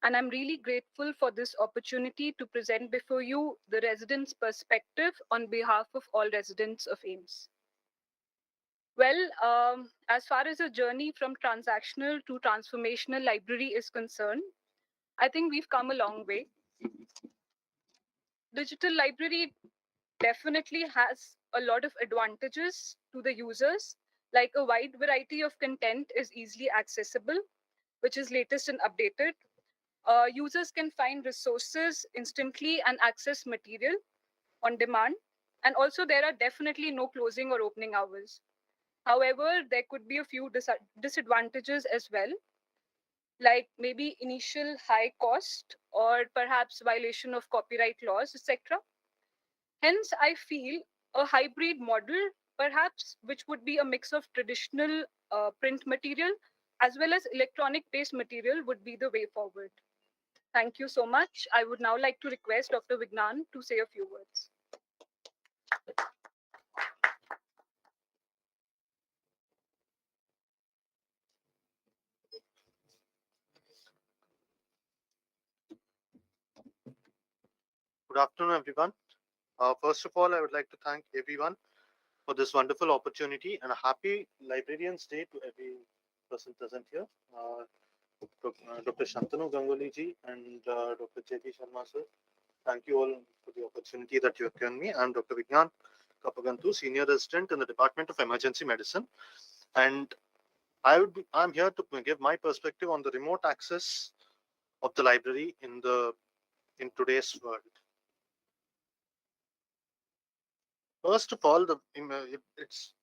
and I'm really grateful for this opportunity to present before you the residents' perspective on behalf of all residents of AIIMS. Well, as far as a journey from transactional to transformational library is concerned, I think we've come a long way. Digital library definitely has a lot of advantages to the users, like a wide variety of content is easily accessible, which is latest and updated. Users can find resources instantly and access material on demand. And also, there are definitely no closing or opening hours. However, there could be a few disadvantages as well, like maybe initial high cost or perhaps violation of copyright laws, etc. Hence, I feel a hybrid model, perhaps, which would be a mix of traditional print material as well as electronic based material, would be the way forward. Thank you so much. I would now like to request Dr. Vignan to say a few words. Good afternoon, everyone. First of all, I would like to thank everyone for this wonderful opportunity and a happy Librarians Day to every person present here. Dr. Shantanu Ganguly ji and Dr. J.P. Sharma sir, thank you all for the opportunity that you have given me. I'm Dr. Vignan Kapagantu, Senior Resident in the Department of Emergency Medicine. And I'm here to give my perspective on the remote access of the library in today's world. First of all,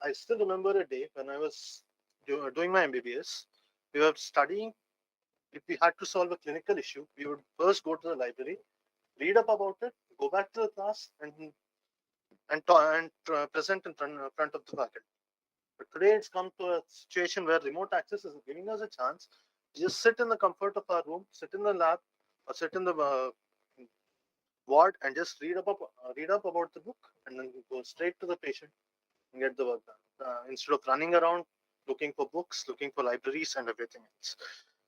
I still remember a day when I was doing my MBBS. We were studying. If we had to solve a clinical issue, we would first go to the library, read up about it, go back to the class, and present in front of the faculty. But today it's come to a situation where remote access is giving us a chance to just sit in the comfort of our room, sit in the lab, or sit in the ward and just read up about the book, and then go straight to the patient and get the work done instead of running around looking for books, looking for libraries, and everything else.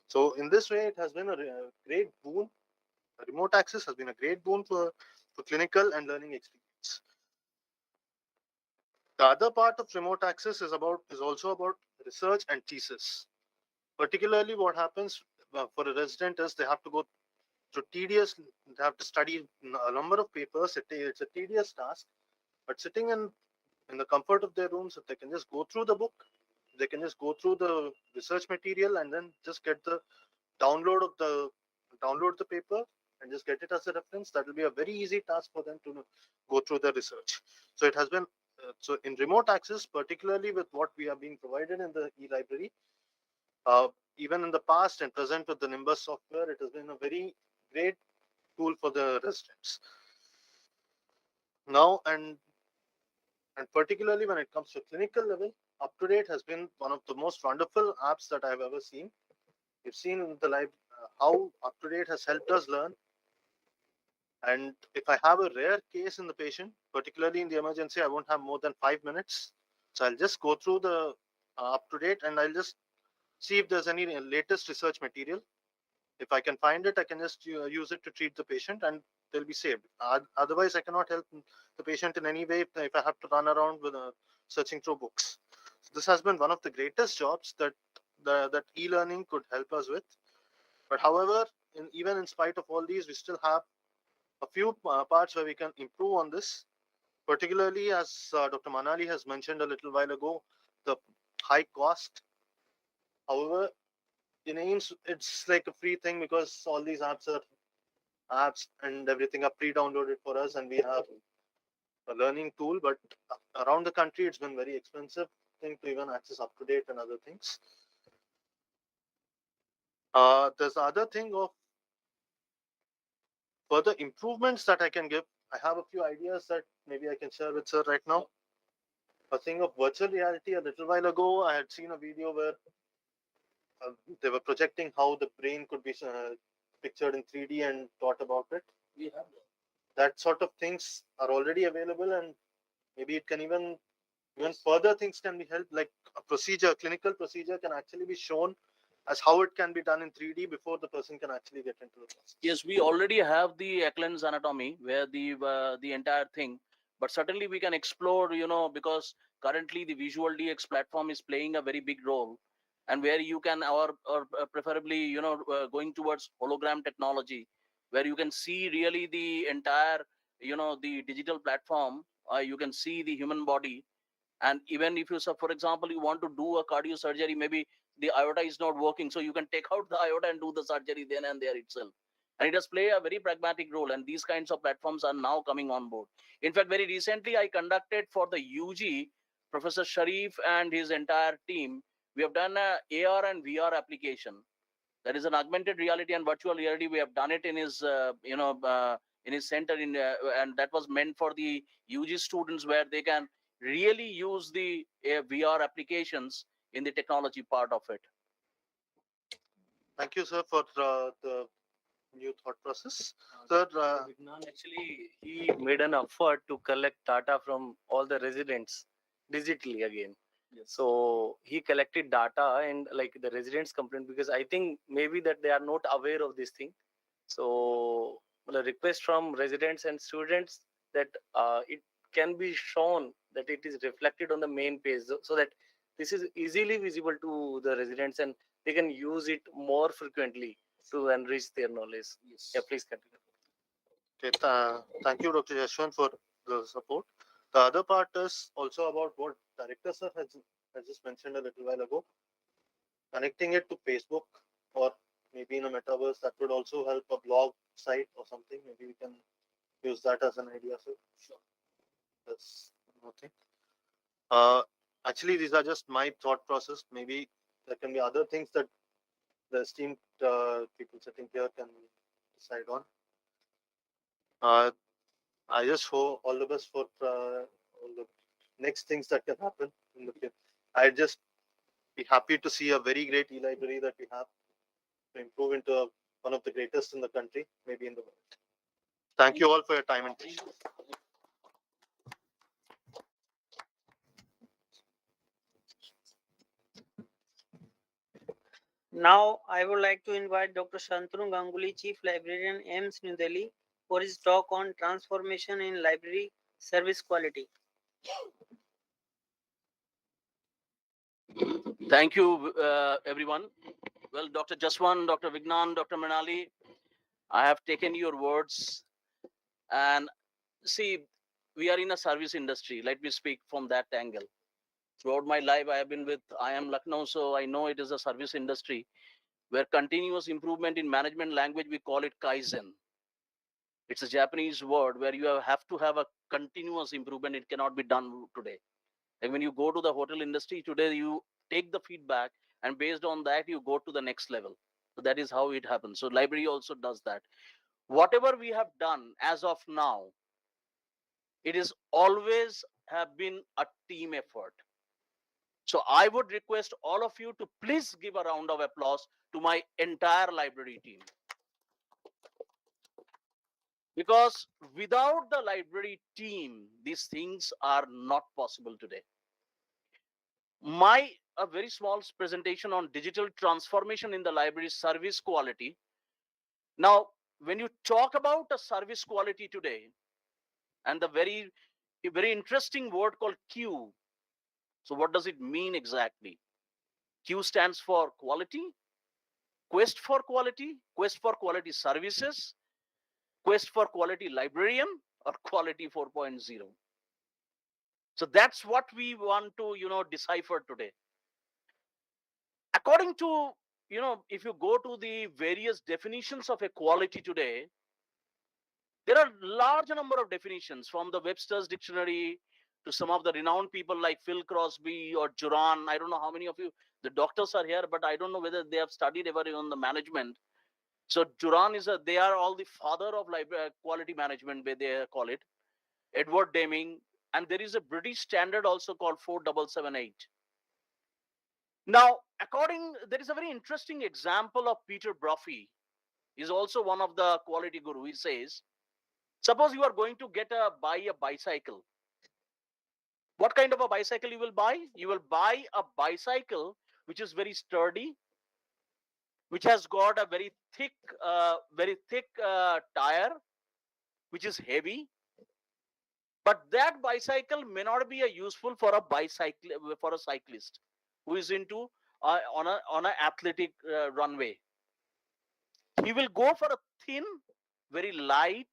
So in this way, it has been a great boon. Remote access has been a great boon for clinical and learning experience. The other part of remote access is also about research and thesis. Particularly, what happens for a resident is they have to go through tedious. They have to study a number of papers. It's a tedious task. But sitting in the comfort of their rooms, if they can just go through the book, they can just go through the research material and then just get the download the paper and just get it as a reference. That will be a very easy task for them to go through the research. So it has been so in remote access, particularly with what we are being provided in the e-library, even in the past and present with the Nimbus software, it has been a very great tool for the residents. Now, and particularly when it comes to clinical level, UpToDate has been one of the most wonderful apps that I've ever seen. You've seen the live how UpToDate has helped us learn. And if I have a rare case in the patient, particularly in the emergency, I won't have more than 5 minutes. So I'll just go through the UpToDate and I'll just see if there's any latest research material. If I can find it, I can just use it to treat the patient and they'll be saved. Otherwise, I cannot help the patient in any way if I have to run around with searching through books. So this has been one of the greatest jobs that that e-learning could help us with. But however, even in spite of all these, we still have a few parts where we can improve on this. Particularly, as Dr. Manali has mentioned a little while ago, the high cost. However, in AIIMS, it's like a free thing because all these apps and everything are pre-downloaded for us, and we have a learning tool. But around the country, it's been very expensive thing to even access UpToDate and other things. There's the other thing of further improvements that I can give. I have a few ideas that maybe I can share with sir right now. A thing of virtual reality. A little while ago, I had seen a video where they were projecting how the brain could be pictured in 3D and taught about it. We have that sort of things are already available, and maybe it can even further things can be helped. Like a clinical procedure can actually be shown as how it can be done in 3D before the person can actually get into the process. Yes, we already have the Eckland's anatomy where the entire thing, but certainly we can explore, because currently the Visual DX platform is playing a very big role, and where you can, or preferably, going towards hologram technology, where you can see really the entire, the digital platform. You can see the human body, and even if you, for example, you want to do a cardio surgery, maybe the aorta is not working, so you can take out the aorta and do the surgery then and there itself. And it does play a very pragmatic role, and these kinds of platforms are now coming on board. In fact, very recently I conducted for the UG, Professor Sharif and his entire team, we have done a AR and VR application. That is an augmented reality and virtual reality. We have done it in his in his center, and that was meant for the UG students, where they can really use the VR applications in the technology part of it. Thank you, sir, for the new thought process. Sir, Vignan, actually, he made an effort to collect data from all the residents digitally again. Yes. So he collected data and like the residents complained, because I think maybe that they are not aware of this thing. So request from residents and students that it can be shown that it is reflected on the main page, so that this is easily visible to the residents and they can use it more frequently to enrich their knowledge. Yes. Yeah, please continue. Okay, thank you, Dr. Yashwant, for the support. The other part is also about what Director Sir has just mentioned a little while ago, connecting it to Facebook or maybe in a metaverse. That would also help a blog site or something. Maybe we can use that as an idea. So, Sure. that's nothing. Actually, these are just my thought process. Maybe there can be other things that the esteemed people sitting here can decide on. I just hope all the best for all the next things that can happen in the future. I just be happy to see a very great e-library that we have to improve into one of the greatest in the country, maybe in the world. Thank you all for your time and patience. Now, I would like to invite Dr. Shantanu Ganguly, Chief Librarian, AIIMS, New Delhi, for his talk on transformation in library service quality. Thank you, everyone. Well, Dr. Jaswan, Dr. Vignan, Dr. Manali, I have taken your words. And see, we are in a service industry. Let me speak from that angle. Throughout my life, I have been with IIM Lucknow, so I know it is a service industry where continuous improvement in management language, we call it Kaizen. It's a Japanese word where you have to have a continuous improvement. It cannot be done today. And when you go to the hotel industry today, you take the feedback and based on that, you go to the next level. So that is how it happens. So library also does that. Whatever we have done as of now, it is always have been a team effort. So I would request all of you to please give a round of applause to my entire library team. Because without the library team, these things are not possible today. A very small presentation on digital transformation in the library service quality. Now, when you talk about a service quality today, and the very interesting word called Q. So what does it mean exactly? Q stands for quality, quest for quality services, quest for quality librarian, or quality 4.0. So that's what we want to, decipher today. According to, if you go to the various definitions of equality today, there are large number of definitions from the Webster's dictionary to some of the renowned people like Phil Crosby or Juran. I don't know how many of you, the doctors are here, but I don't know whether they have studied ever on the management. So Juran they are all the father of quality management, where they call it. Edward Deming, and there is a British standard also called 4778. Now, there is a very interesting example of Peter Brophy. He's also one of the quality guru. He says, suppose you are going to buy a bicycle. What kind of a bicycle you will buy? You will buy a bicycle which is very sturdy, which has got a very thick tire, which is heavy. But that bicycle may not be useful for a cyclist who is into on an athletic runway. He will go for a thin, very light,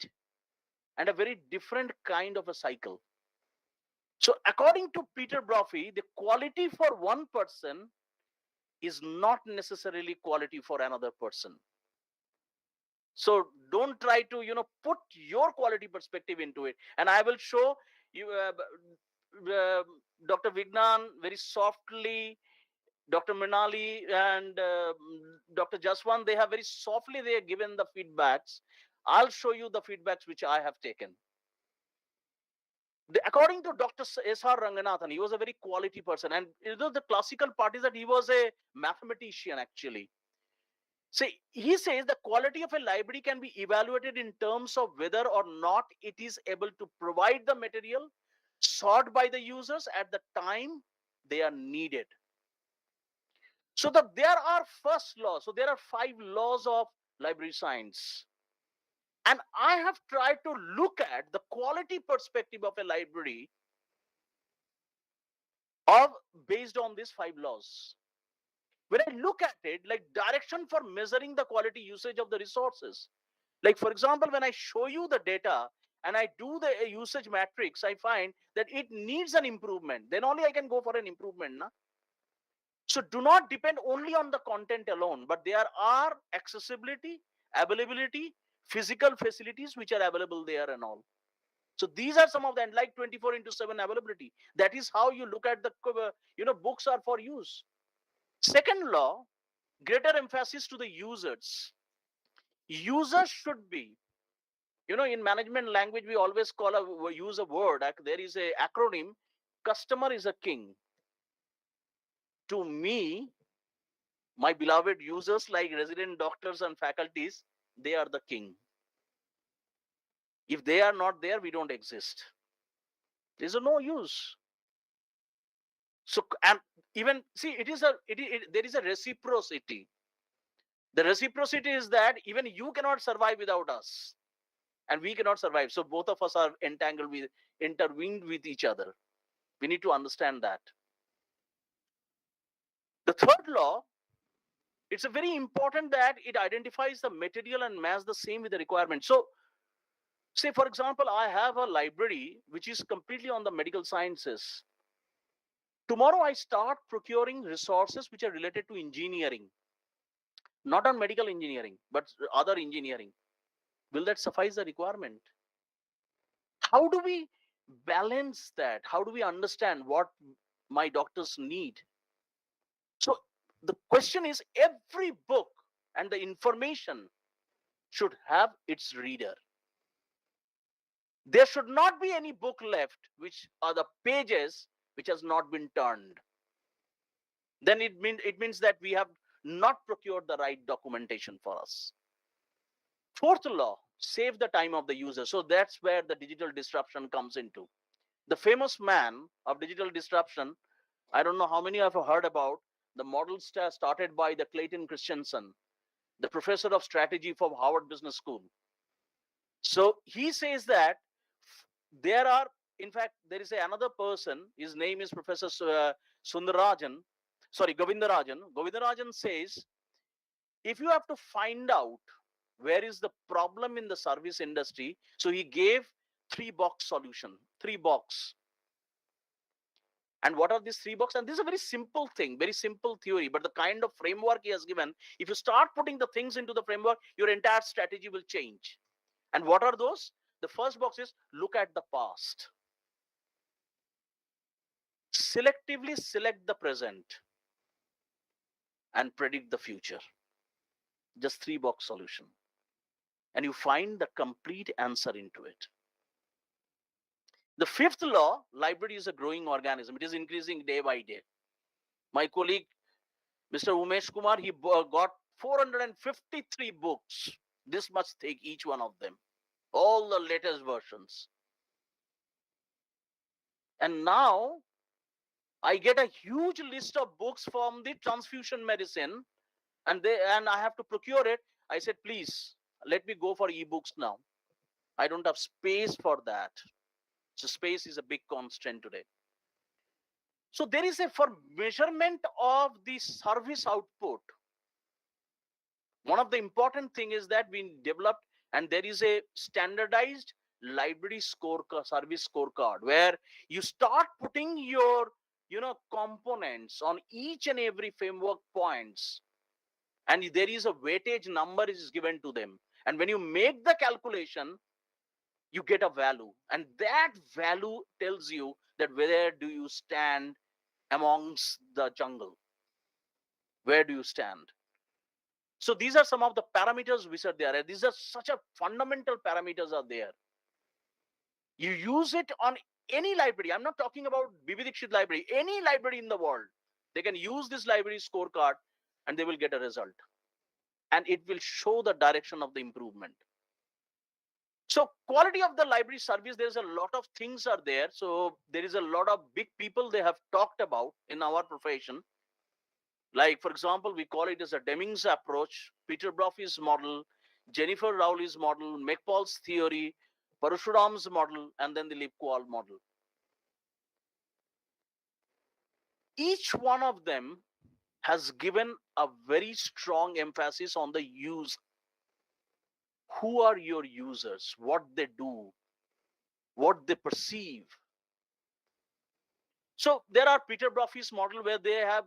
and a very different kind of a cycle. So according to Peter Brophy, the quality for one person is not necessarily quality for another person. So don't try to, put your quality perspective into it. And I will show you, Dr. Vignan very softly, Dr. Minali and Dr. Jaswan, they have very softly, they have given the feedbacks. I'll show you the feedbacks which I have taken. According to Dr. S.R. Ranganathan, he was a very quality person. And the classical part is that he was a mathematician, actually. See, he says the quality of a library can be evaluated in terms of whether or not it is able to provide the material sought by the users at the time they are needed. So there are first laws. So there are 5 laws of library science. And I have tried to look at the quality perspective of a library based on these 5 laws. When I look at it, like direction for measuring the quality usage of the resources. Like, for example, when I show you the data and I do the usage matrix, I find that it needs an improvement. Then only I can go for an improvement. Na? So do not depend only on the content alone, but there are accessibility, availability, physical facilities which are available there and all. So these are some of them, like 24/7 availability. That is how you look at the, books are for use. Second law, greater emphasis to the users. Users should be, in management language, we always use a word. There is a acronym. Customer is a king. To me, my beloved users, like resident doctors and faculties, they are the king. If they are not there, we don't exist. There's no use. So, and even see, there is a reciprocity. The reciprocity is that even you cannot survive without us, and we cannot survive. So both of us are intertwined with each other. We need to understand that. The third law, it's a very important that it identifies the material and match the same with the requirement. So, say for example, I have a library which is completely on the medical sciences. Tomorrow I start procuring resources which are related to engineering, not on medical engineering, but other engineering. Will that suffice the requirement? How do we balance that? How do we understand what my doctors need? So the question is, every book and the information should have its reader. There should not be any book left which are the pages which has not been turned. Then it means that we have not procured the right documentation for us. Fourth law, save the time of the user. So that's where the digital disruption comes into. The famous man of digital disruption, I don't know how many of you heard about the model started by the Clayton Christensen, the professor of strategy from Harvard Business School. So he says that there are, in fact, there is another person, his name is Professor Govindarajan. Govindarajan says, if you have to find out where is the problem in the service industry, so he gave 3-box solution, 3-box. And what are these 3 boxes? And this is a very simple thing, very simple theory, but the kind of framework he has given, if you start putting the things into the framework, your entire strategy will change. And what are those? The first box is look at the past. Selectively select the present and predict the future. Just 3-box solution. And you find the complete answer into it. The fifth law, library is a growing organism. It is increasing day by day. My colleague, Mr. Umesh Kumar, he got 453 books. This much thick, each one of them. All the latest versions. And now, I get a huge list of books from the transfusion medicine, and I have to procure it. I said, please, let me go for ebooks now. I don't have space for that. So space is a big constraint today. So there is for measurement of the service output. One of the important thing is that we developed, and there is a standardized library service scorecard where you start putting your components on each and every framework points, and there is a weightage number is given to them, and when you make the calculation, you get a value, and that value tells you that where do you stand amongst the jungle, where do you stand. So these are some of the parameters which are there. These are such a fundamental parameters are there. You use it on any library. I'm not talking about B.B. Dikshit library. Any library in the world, they can use this library scorecard and they will get a result. And it will show the direction of the improvement. So quality of the library service, there's a lot of things are there. So there is a lot of big people they have talked about in our profession. Like, for example, we call it as a Deming's approach, Peter Brophy's model, Jennifer Rowley's model, McPaul's theory, Parashuram's model, and then the Lipqual model. Each one of them has given a very strong emphasis on the use. Who are your users? What they do? What they perceive? So there are Peter Brophy's model where they have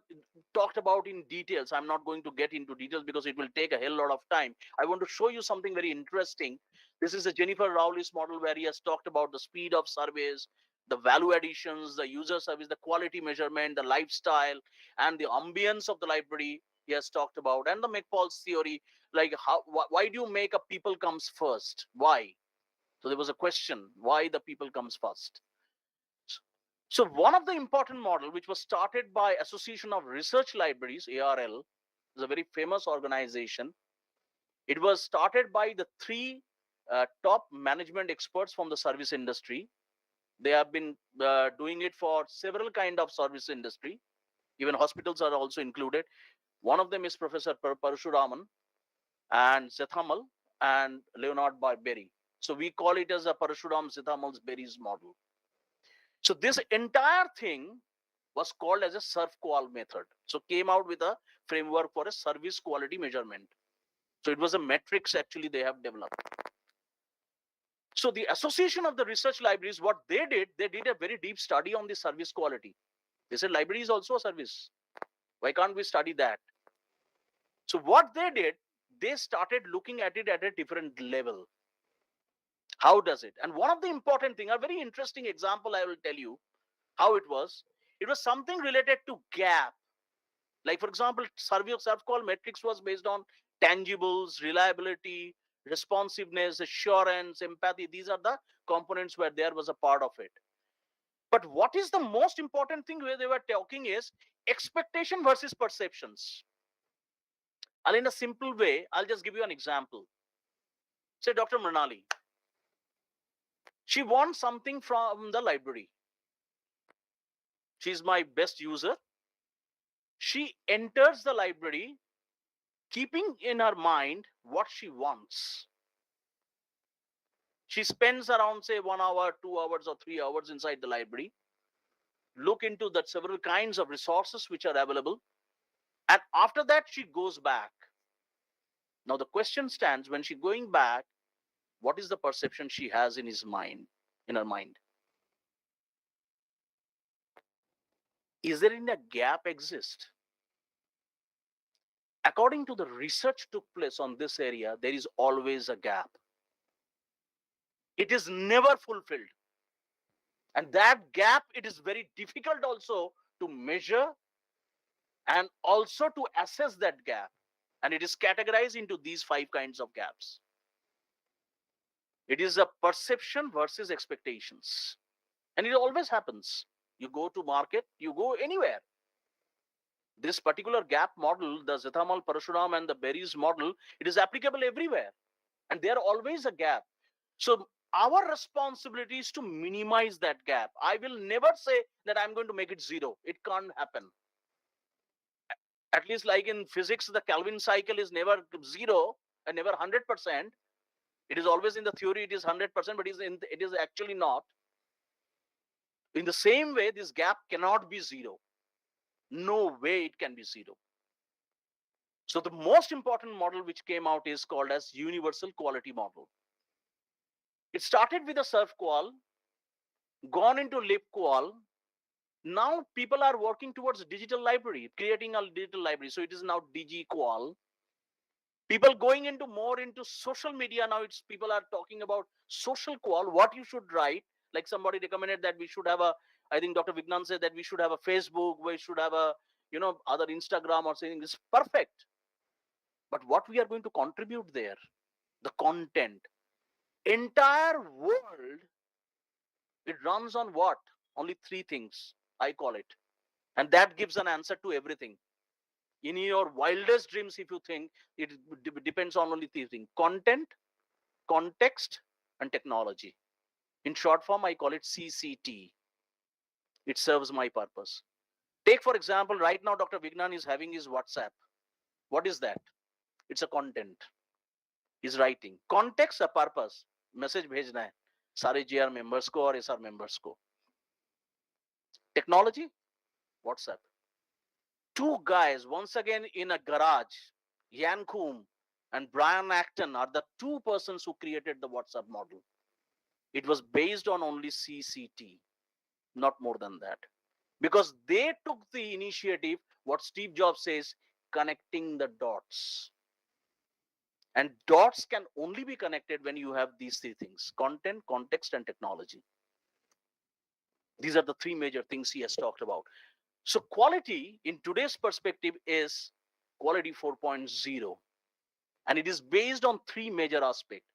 talked about in details. I'm not going to get into details because it will take a hell lot of time. I want to show you something very interesting. This is a Jennifer Rowley's model where he has talked about the speed of surveys, the value additions, the user service, the quality measurement, the lifestyle, and the ambience of the library he has talked about, and the McPaul's theory, like why do you make a people comes first? Why? So there was a question, why the people comes first? So one of the important model, which was started by Association of Research Libraries, ARL, is a very famous organization. It was started by the three top management experts from the service industry. They have been doing it for several kind of service industry. Even hospitals are also included. One of them is Professor Parashuraman and Zethamal and Leonard Berry. So we call it as a Parashuram Zethamal's Berry's model. So this entire thing was called as a SERF-QUAL method. So came out with a framework for a service quality measurement. So it was a matrix actually they have developed. So the Association of the Research Libraries, what they did a very deep study on the service quality. They said library is also a service. Why can't we study that? So what they did, they started looking at it at a different level. How does it? And one of the important thing, a very interesting example I will tell you how it was. It was something related to gap. Like for example, SERF-QUAL matrix was based on tangibles, reliability, responsiveness, assurance, empathy. These are the components where there was a part of it. But what is the most important thing where they were talking is expectation versus perceptions. And in a simple way, I'll just give you an example. Say Dr. Mrinali. She wants something from the library. She's my best user. She enters the library keeping in her mind what she wants. She spends around say 1 hour, 2 hours or 3 hours inside the library, look into that several kinds of resources which are available. And after that, she goes back. Now the question stands, when she going back, what is the perception she has in her mind? Is there any gap exist? According to the research took place on this area, there is always a gap. It is never fulfilled. And that gap, it is very difficult also to measure and also to assess that gap. And it is categorized into these 5 kinds of gaps. It is a perception versus expectations. And it always happens. You go to market, you go anywhere. This particular gap model, the Zethamal, Parashuram and the Berry's model, it is applicable everywhere. And there always a gap. So our responsibility is to minimize that gap. I will never say that I'm going to make it 0. It can't happen. At least like in physics, the Kelvin cycle is never 0 and never 100%. It is always in the theory, it is 100%, but it is actually not. In the same way, this gap cannot be 0. No way it can be 0. So the most important model which came out is called as universal quality model. It started with a SERF-QUAL, gone into LibQual. Now people are working towards digital library, creating a digital library. So it is now DigiQual. People going into more into social media now. It's people are talking about social qual, what you should write. Like somebody recommended that we should have a, I think Dr. Vignan said that we should have a Facebook, we should have a, other Instagram or something. It's perfect. But what we are going to contribute there, the content, entire world, it runs on what? Only 3 things, I call it. And that gives an answer to everything. In your wildest dreams, if you think, it depends on only 3 things: content, context, and technology. In short form, I call it CCT. It serves my purpose. Take, for example, right now, Dr. Vignan is having his WhatsApp. What is that? It's a content. is writing. Context, a purpose. Message भेजना है सारे JR members को और SR members को. Technology, WhatsApp. Two guys, once again in a garage, Yan Koum and Brian Acton are the two persons who created the WhatsApp model. It was based on only CCT, not more than that. Because they took the initiative, what Steve Jobs says, connecting the dots. And dots can only be connected when you have these three things: content, context, and technology. These are the three major things he has talked about. So quality in today's perspective is quality 4.0. And it is based on three major aspects.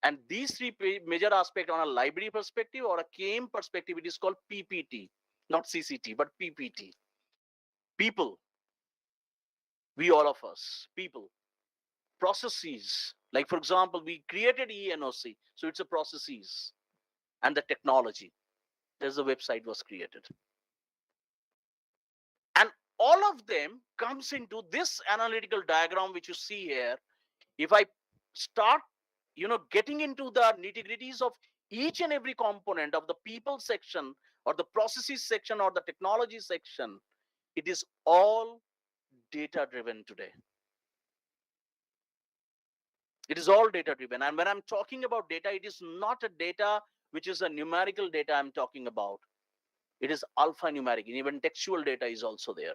And these three major aspects on a library perspective or a KM perspective, it is called PPT, not CCT, but PPT. People, we all of us, people. Processes, like for example, we created ENOC, so it's a processes. And the technology, there's a website was created. And all of them comes into this analytical diagram which you see here. If I start, getting into the nitty-gritties of each and every component of the people section or the processes section or the technology section, it is all data driven today. It is all data driven. And when I'm talking about data, it is not a data which is a numerical data I'm talking about. It is alphanumeric. Even textual data is also there.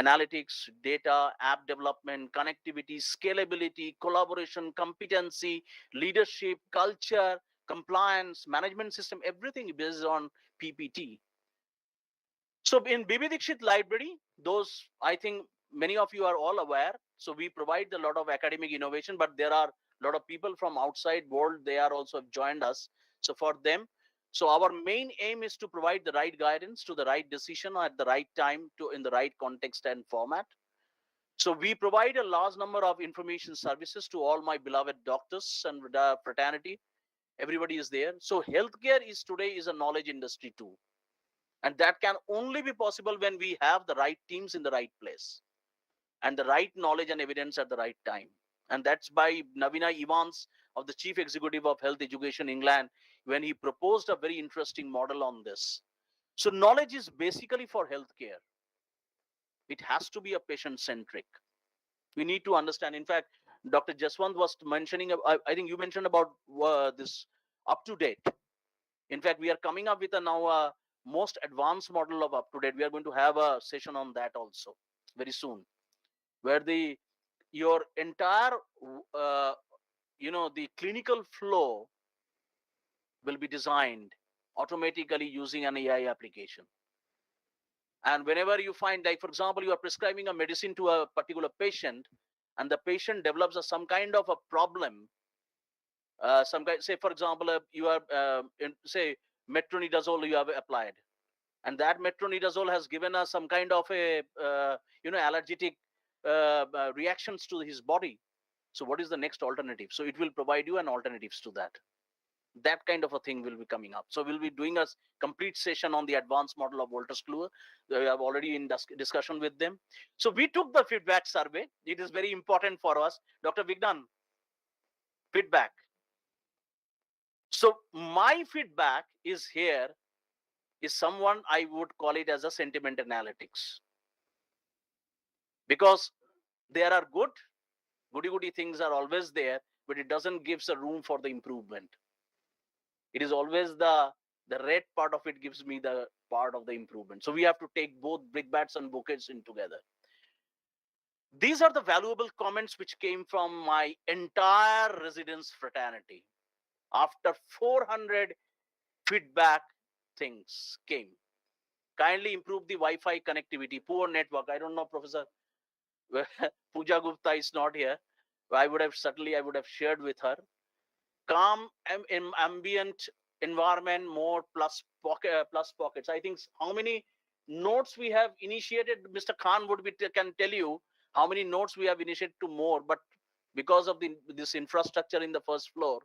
Analytics, data, app development, connectivity, scalability, collaboration, competency, leadership, culture, compliance, management system, everything based on PPT. So in BB Dikshit library, those, I think many of you are all aware. So we provide a lot of academic innovation, but there are a lot of people from outside world, they are also joined us. So for them, so our main aim is to provide the right guidance to the right decision at the right time to in the right context and format. So we provide a large number of information services to all my beloved doctors and fraternity. Everybody is there. So healthcare is today is a knowledge industry too. And that can only be possible when we have the right teams in the right place and the right knowledge and evidence at the right time. And that's by Navina Evans of the Chief Executive of Health Education England, when he proposed a very interesting model on this. So knowledge is basically for healthcare. It has to be a patient-centric. We need to understand. In fact, Dr. Jaswant was mentioning, I think you mentioned about this up-to-date. In fact, we are coming up with now a most advanced model of up-to-date. We are going to have a session on that also very soon, where your entire the clinical flow will be designed automatically using an AI application. And whenever you find, like for example, you are prescribing a medicine to a particular patient, and the patient develops some kind of a problem, say for example, you are say metronidazole you have applied, and that metronidazole has given us some kind of a allergic reactions to his body. So what is the next alternative? So it will provide you an alternatives to that. That kind of a thing will be coming up. So we'll be doing a complete session on the advanced model of Wolters Kluwer. We have already in discussion with them. So we took the feedback survey. It is very important for us. Dr. Vignan, feedback. So my feedback is here is someone I would call it as a sentiment analytics. Because there are goody things are always there, but it doesn't give a room for the improvement. It is always the red part of it gives me the part of the improvement. So we have to take both brickbats and bouquets in together. These are the valuable comments which came from my entire residence fraternity. After 400 feedback things came. Kindly improve the Wi-Fi connectivity, poor network. I don't know, Professor Pooja Gupta is not here. I would have shared with her. Calm ambient environment, more plus pockets. I think how many notes we have initiated, Mr. Khan can tell you how many notes we have initiated to more, but because of this infrastructure in the first floor,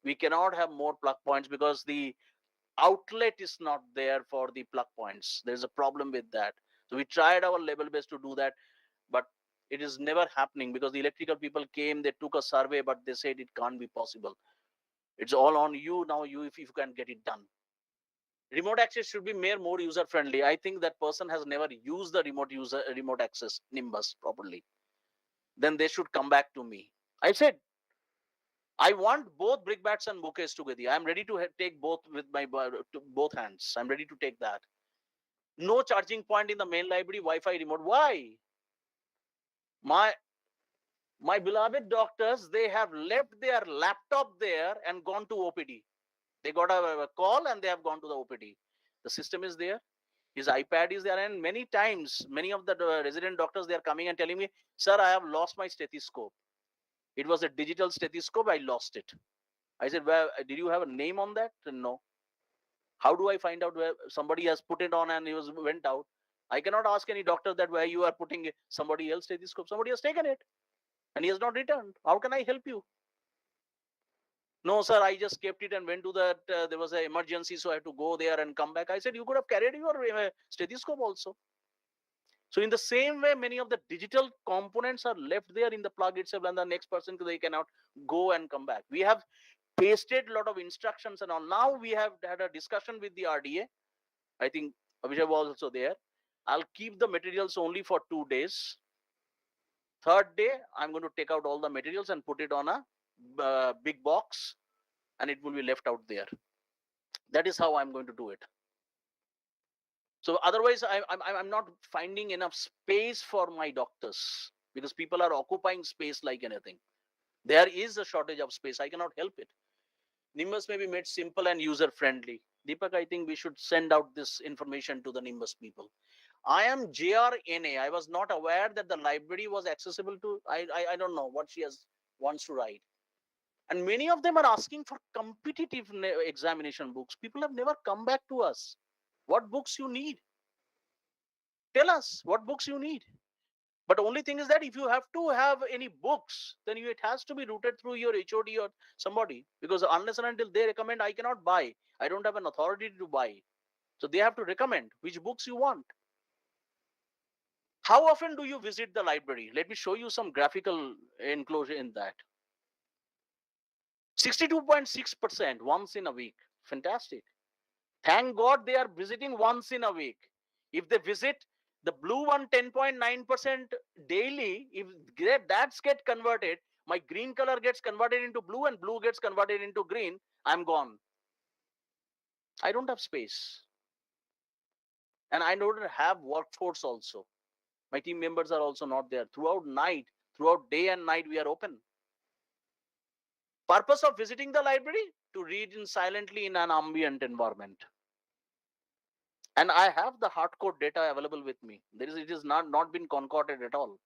we cannot have more plug points because the outlet is not there for the plug points. There's a problem with that. So we tried our level best to do that, but it is never happening because the electrical people came, they took a survey, but they said it can't be possible. It's all on you now, if you can get it done. Remote access should be more user friendly. I think that person has never used the remote access Nimbus properly. Then they should come back to me. I said, I want both brickbats and bouquets together. I'm ready to take both with my both hands. I'm ready to take that. No charging point in the main library, Wi-Fi remote. Why? My beloved doctors, they have left their laptop there and gone to OPD. They got a call and they have gone to the OPD. The system is there. His iPad is there. And many times, many of the resident doctors, they are coming and telling me, sir, I have lost my stethoscope. It was a digital stethoscope. I lost it. I said, well, did you have a name on that? No. How do I find out where somebody has put it on and he went out? I cannot ask any doctor that where you are putting somebody else's stethoscope. Somebody has taken it and he has not returned. How can I help you? No, sir, I just kept it and went to that. There was an emergency, so I had to go there and come back. I said, you could have carried your stethoscope also. So in the same way, many of the digital components are left there in the plug itself, and the next person, they cannot go and come back. We have pasted a lot of instructions and all. Now we have had a discussion with the RDA. I think Abhishek was also there. I'll keep the materials only for 2 days. Third day, I'm going to take out all the materials and put it on a big box, and it will be left out there. That is how I'm going to do it. So otherwise, I'm not finding enough space for my doctors because people are occupying space like anything. There is a shortage of space. I cannot help it. Nimbus may be made simple and user friendly. Deepak, I think we should send out this information to the Nimbus people. I am JRNA. I was not aware that the library was accessible to. I don't know what she wants to write. And many of them are asking for competitive examination books. People have never come back to us. What books you need? Tell us what books you need. But the only thing is that if you have to have any books, then it has to be routed through your HOD or somebody. Because unless and until they recommend, I cannot buy. I don't have an authority to buy. So they have to recommend which books you want. How often do you visit the library? Let me show you some graphical enclosure in that. 62.6% once in a week. Fantastic. Thank God they are visiting once in a week. If they visit the blue one 10.9% daily, if that's get converted, my green color gets converted into blue and blue gets converted into green, I'm gone. I don't have space. And I don't have workforce also. My team members are also not there. Throughout day and night, we are open. Purpose of visiting the library? To read silently in an ambient environment. And I have the hardcore data available with me. It is not been concocted at all.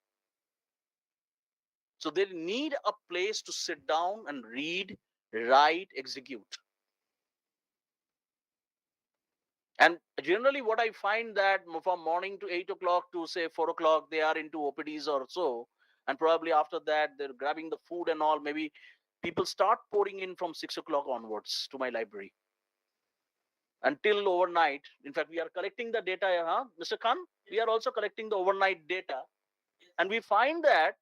So they need a place to sit down and read, write, execute. And generally what I find that from morning to 8 o'clock to say 4 o'clock, they are into OPDs or so. And probably after that, they're grabbing the food and all. Maybe people start pouring in from 6 o'clock onwards to my library. Until overnight. In fact, we are collecting the data, Mr. Khan? We are also collecting the overnight data. And we find that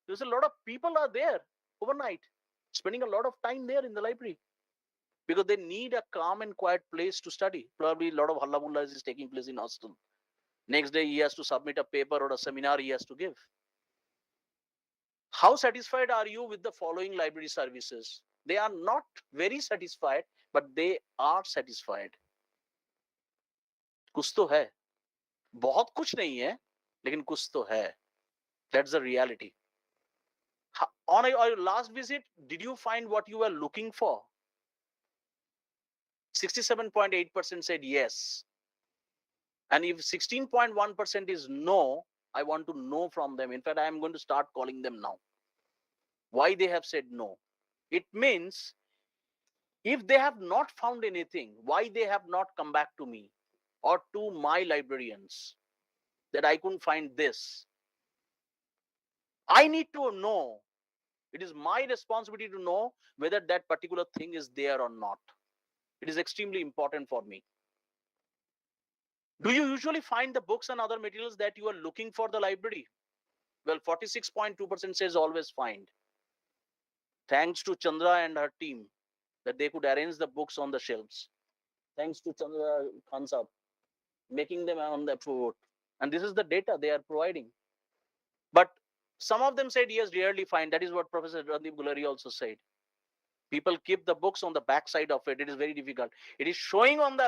there's a lot of people are there overnight, spending a lot of time there in the library because they need a calm and quiet place to study. Probably a lot of hullabulla is taking place in hostel. Next day, he has to submit a paper or a seminar he has to give. How satisfied are you with the following library services? They are not very satisfied, but they are satisfied. कुछ तो है, बहुत कुछ नहीं है, लेकिन कुछ तो है. That's the reality. On your last visit, did you find what you were looking for? 67.8% said yes. And if 16.1% is no, I want to know from them. In fact, I am going to start calling them now. Why they have said no? It means if they have not found anything, why they have not come back to me or to my librarians that I couldn't find this. I need to know. It is my responsibility to know whether that particular thing is there or not. It is extremely important for me. Do you usually find the books and other materials that you are looking for the library? Well, 46.2% says always find. Thanks to Chandra and her team that they could arrange the books on the shelves. Thanks to Chandra Khansab, making them on the foot. And this is the data they are providing. But some of them said, yes, rarely find. That is what Professor Randeep Gulari also said. People keep the books on the back side of it. It is very difficult. It is showing on the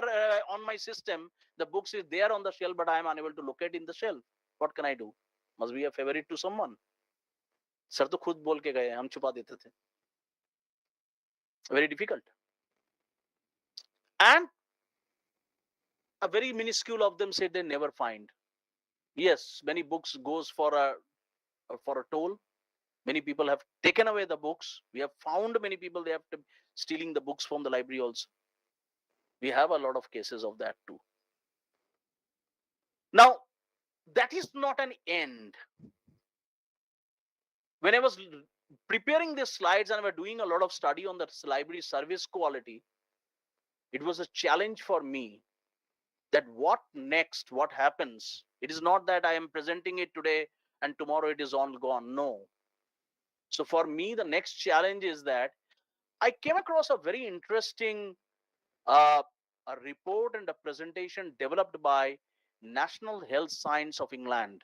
on my system. The books is there on the shelf, but I am unable to locate in the shelf. What can I do? Must be a favorite to someone. Sir तो खुद बोल के गए, हम छुपा देते थे. Very difficult. And a very minuscule of them said they never find. Yes, many books goes for a toll. Many people have taken away the books. We have found many people, they have to stealing the books from the library also. We have a lot of cases of that too. Now, that is not an end. When I was preparing these slides and I was doing a lot of study on the library service quality, it was a challenge for me that what next, what happens. It is not that I am presenting it today and tomorrow it is all gone. No. So for me, the next challenge is that I came across a very interesting a report and a presentation developed by National Health Science of England.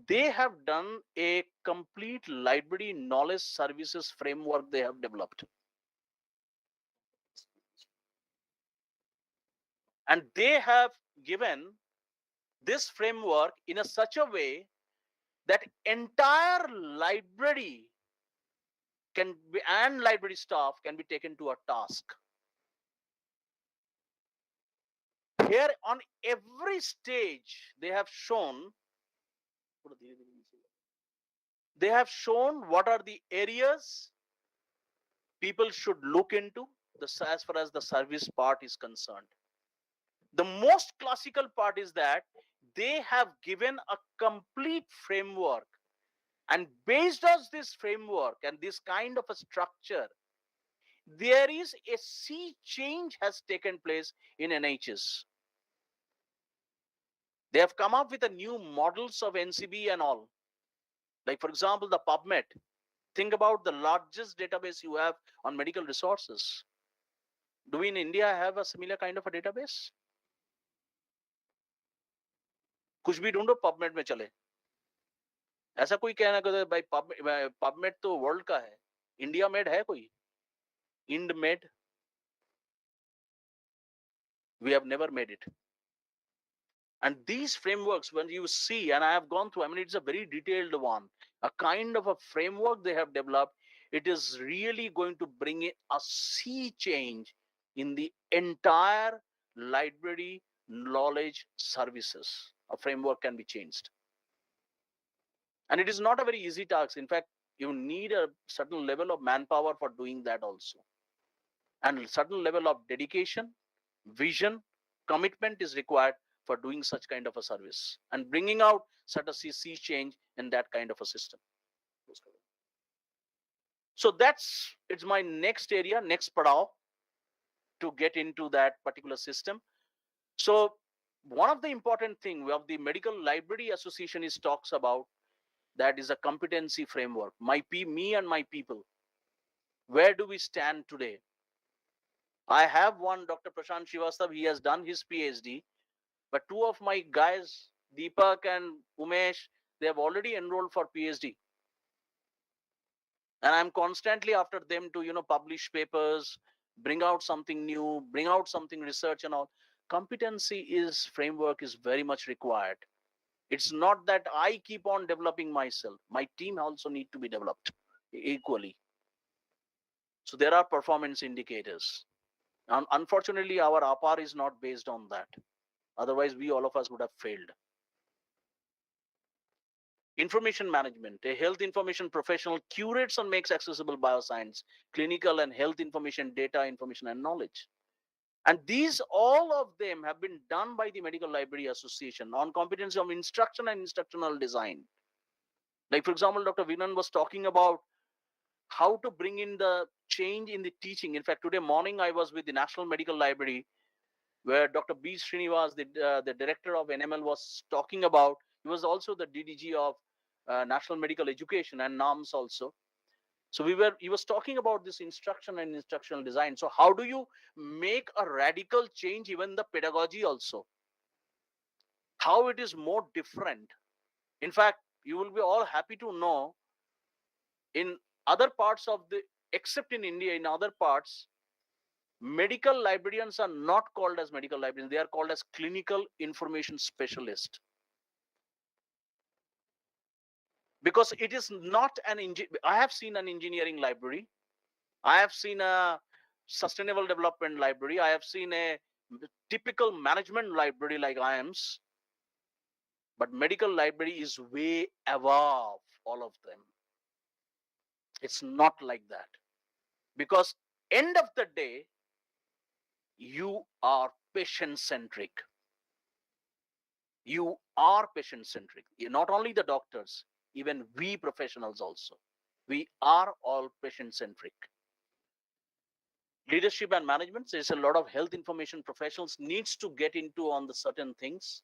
They have done a complete library knowledge services framework they have developed. And they have given this framework in a such a way that entire library can be, and library staff can be taken to a task. Here on every stage, they have shown what are the areas people should look into as far as the service part is concerned. The most classical part is that they have given a complete framework, and based on this framework and this kind of a structure, there is a sea change has taken place in NHS. They have come up with the new models of NCB and all. Like, for example, the PubMed. Think about the largest database you have on medical resources. Do we in India have a similar kind of a database? कुछ भी ढूंढो PubMed में चले. ऐसा कोई कहना कि भाई PubMed तो वर्ल्ड का है, इंडिया मेड है कोई? IndMed? We have never made it. And these frameworks, when you see, and I have gone through, I mean, it's a very detailed one, a kind of a framework they have developed. It is really going to bring in a sea change in the entire library knowledge services. A framework can be changed. And it is not a very easy task. In fact, you need a certain level of manpower for doing that also. And a certain level of dedication, vision, commitment is required for doing such kind of a service and bringing out such a sea change in that kind of a system. So it's my next area, next padao to get into that particular system. So one of the important thing of the Medical Library Association is talks about that is a competency framework. Me and my people. Where do we stand today? I have one, Dr. Prashant Srivastav, he has done his PhD. But two of my guys, Deepak and Umesh, they have already enrolled for PhD. And I'm constantly after them to, publish papers, bring out something new, bring out something research and all. Competency framework is very much required. It's not that I keep on developing myself. My team also need to be developed equally. So there are performance indicators. And unfortunately, our APAR is not based on that. Otherwise, all of us would have failed. Information management. A health information professional curates and makes accessible bioscience, clinical and health information, data, information, and knowledge. And all of them have been done by the Medical Library Association on competency of instruction and instructional design. Like, for example, Dr. Vinan was talking about how to bring in the change in the teaching. In fact, today morning, I was with the National Medical Library, where Dr. B. Srinivas, the director of NML, was talking about He was also the DDG of National Medical Education and NAMS also. So he was talking about this instruction and instructional design. So how do you make a radical change, even the pedagogy also? How it is more different. In fact, you will be all happy to know in other parts of the, except in India, in other parts, medical librarians are not called as medical librarians. They are called as clinical information specialist. Because it is not an I have seen an engineering library. I have seen a sustainable development library. I have seen a typical management library like AIIMS. But medical library is way above all of them. It's not like that. Because end of the day, you are patient-centric. You are patient-centric. Not only the doctors, even we professionals also. We are all patient-centric. Leadership and management, there's a lot of health information professionals needs to get into on the certain things,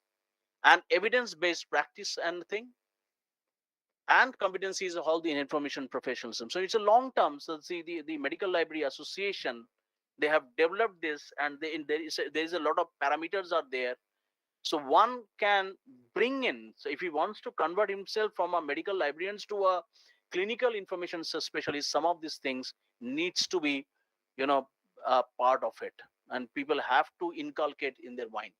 and evidence-based practice and thing, and competencies of all the information professionalism. So it's a long term. So see, the Medical Library Association, they have developed this, and there is a lot of parameters are there. So one can bring in, so if he wants to convert himself from a medical librarian to a clinical information specialist, some of these things needs to be, a part of it, and people have to inculcate in their mind.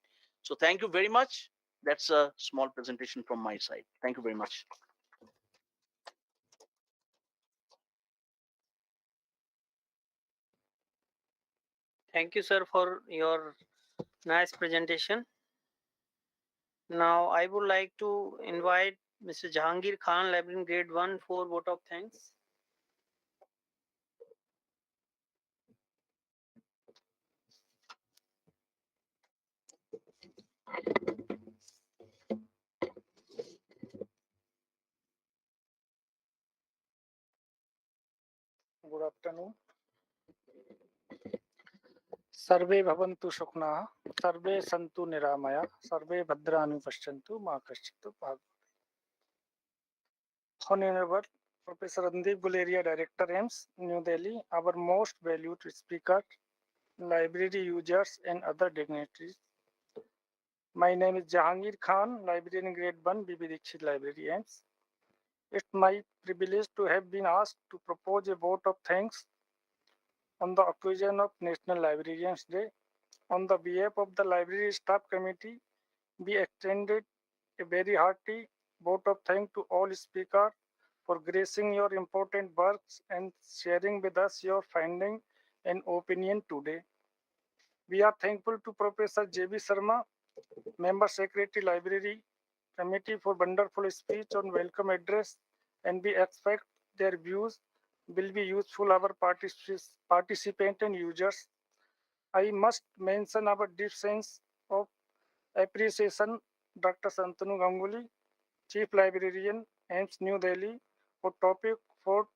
So thank you very much. That's a small presentation from my side. Thank you very much. Thank you, sir, for your nice presentation. Now, I would like to invite Mr. Jahangir Khan, Librarian Grade 1, for vote of thanks. Good afternoon. Sarve bhavantu sukhnaः, sarve santu niramaya, sarve bhadrani pashyantu ma kaschitu bhag. Honorable Professor Randeep Guleria, Director AIIMS, New Delhi, our most valued speaker, library users and other dignitaries. My name is Jahangir Khan, Librarian Grade 1, BB Dikshit Library AIIMS. It's my privilege to have been asked to propose a vote of thanks on the occasion of National Librarians Day. On the behalf of the Library Staff Committee, we extended a very hearty vote of thanks to all speakers for gracing your important works and sharing with us your finding and opinion today. We are thankful to Professor J.B. Sharma, Member Secretary Library Committee, for wonderful speech on welcome address, and we expect their views will be useful our participants and users. I must mention our deep sense of appreciation, Dr. Shantanu Ganguly, Chief Librarian, AIIMS New Delhi, for topic for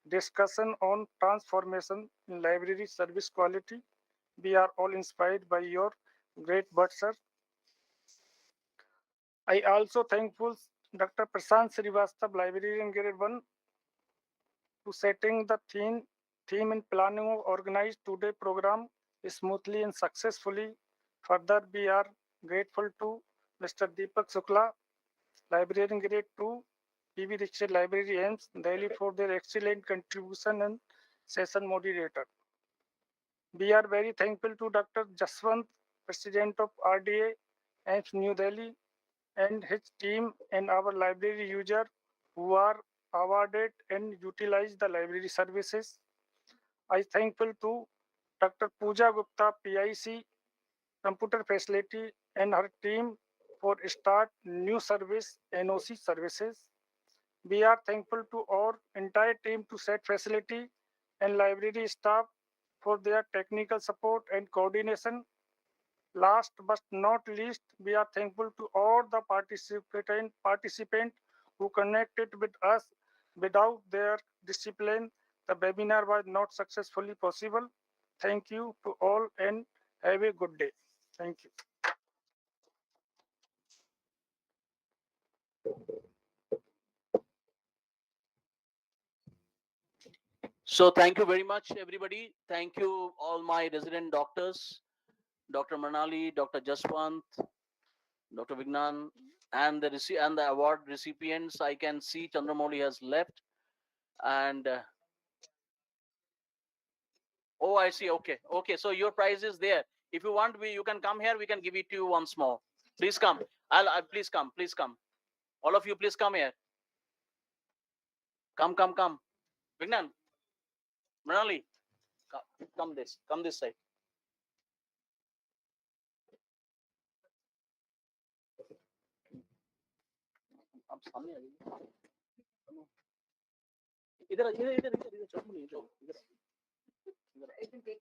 discussion on transformation in library service quality. We are all inspired by your great work, sir. I also thankful Dr. Prashant Srivastava, Librarian Grade 1, to setting the theme and planning of organized today program smoothly and successfully. Further, we are grateful to Mr. Deepak Shukla, Librarian Grade 2, PV Dikshit Library AIIMS, Delhi, for their excellent contribution and session moderator. We are very thankful to Dr. Jaswant, President of RDA AIIMS New Delhi, and his team and our library user who are awarded and utilize the library services. I thankful to Dr. Pooja Gupta, PIC, Computer Facility, and her team for start new service, NOC services. We are thankful to our entire team to set facility and library staff for their technical support and coordination. Last but not least, we are thankful to all the participants who connected with us. Without their discipline, the webinar was not successfully possible. Thank you to all and have a good day. Thank you. So thank you very much, everybody. Thank you, all my resident doctors, Dr. Manali, Dr. Jaswant, Dr. Vignan, and the award recipients. I can see Chandramouli has left, and oh, I see. Okay, okay. So your prize is there. If you want, you can come here. We can give it to you once more. Please come. Please come. Please come. All of you, please come here. Come, come, come. Vignan, Manali, come this side. आप सामने आ जाइए इधर इधर इधर इधर इधर चलो इधर इधर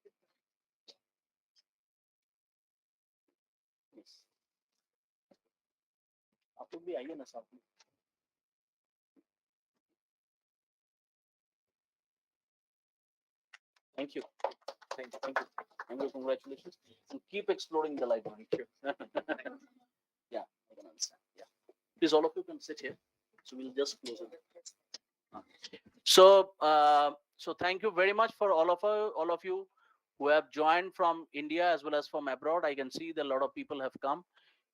आप लोग भी आइए ना साथ में Thank you. Thank you. Thank you. Thank you. Congratulations. And keep exploring the library. Yeah, I can understand. Yeah. Please, all of you can sit here. So we'll just close it. So thank you very much for all of you who have joined from India as well as from abroad. I can see that a lot of people have come.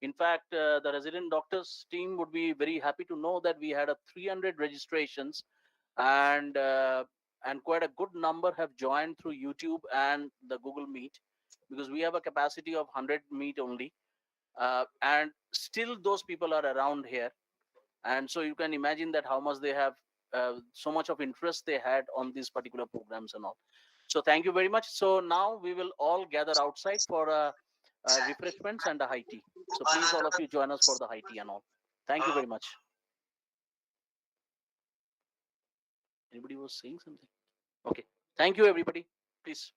In fact, the resident doctors team would be very happy to know that we had 300 registrations, and quite a good number have joined through YouTube and the Google Meet, because we have a capacity of 100 Meet only, and still those people are around here, and so you can imagine that how much they have, so much of interest they had on these particular programs and all. So thank you very much. So now we will all gather outside for refreshments and a high tea. So please, all of you, join us for the high tea and all. Thank you very much. Anybody was saying something? Okay. Thank you, everybody. Please.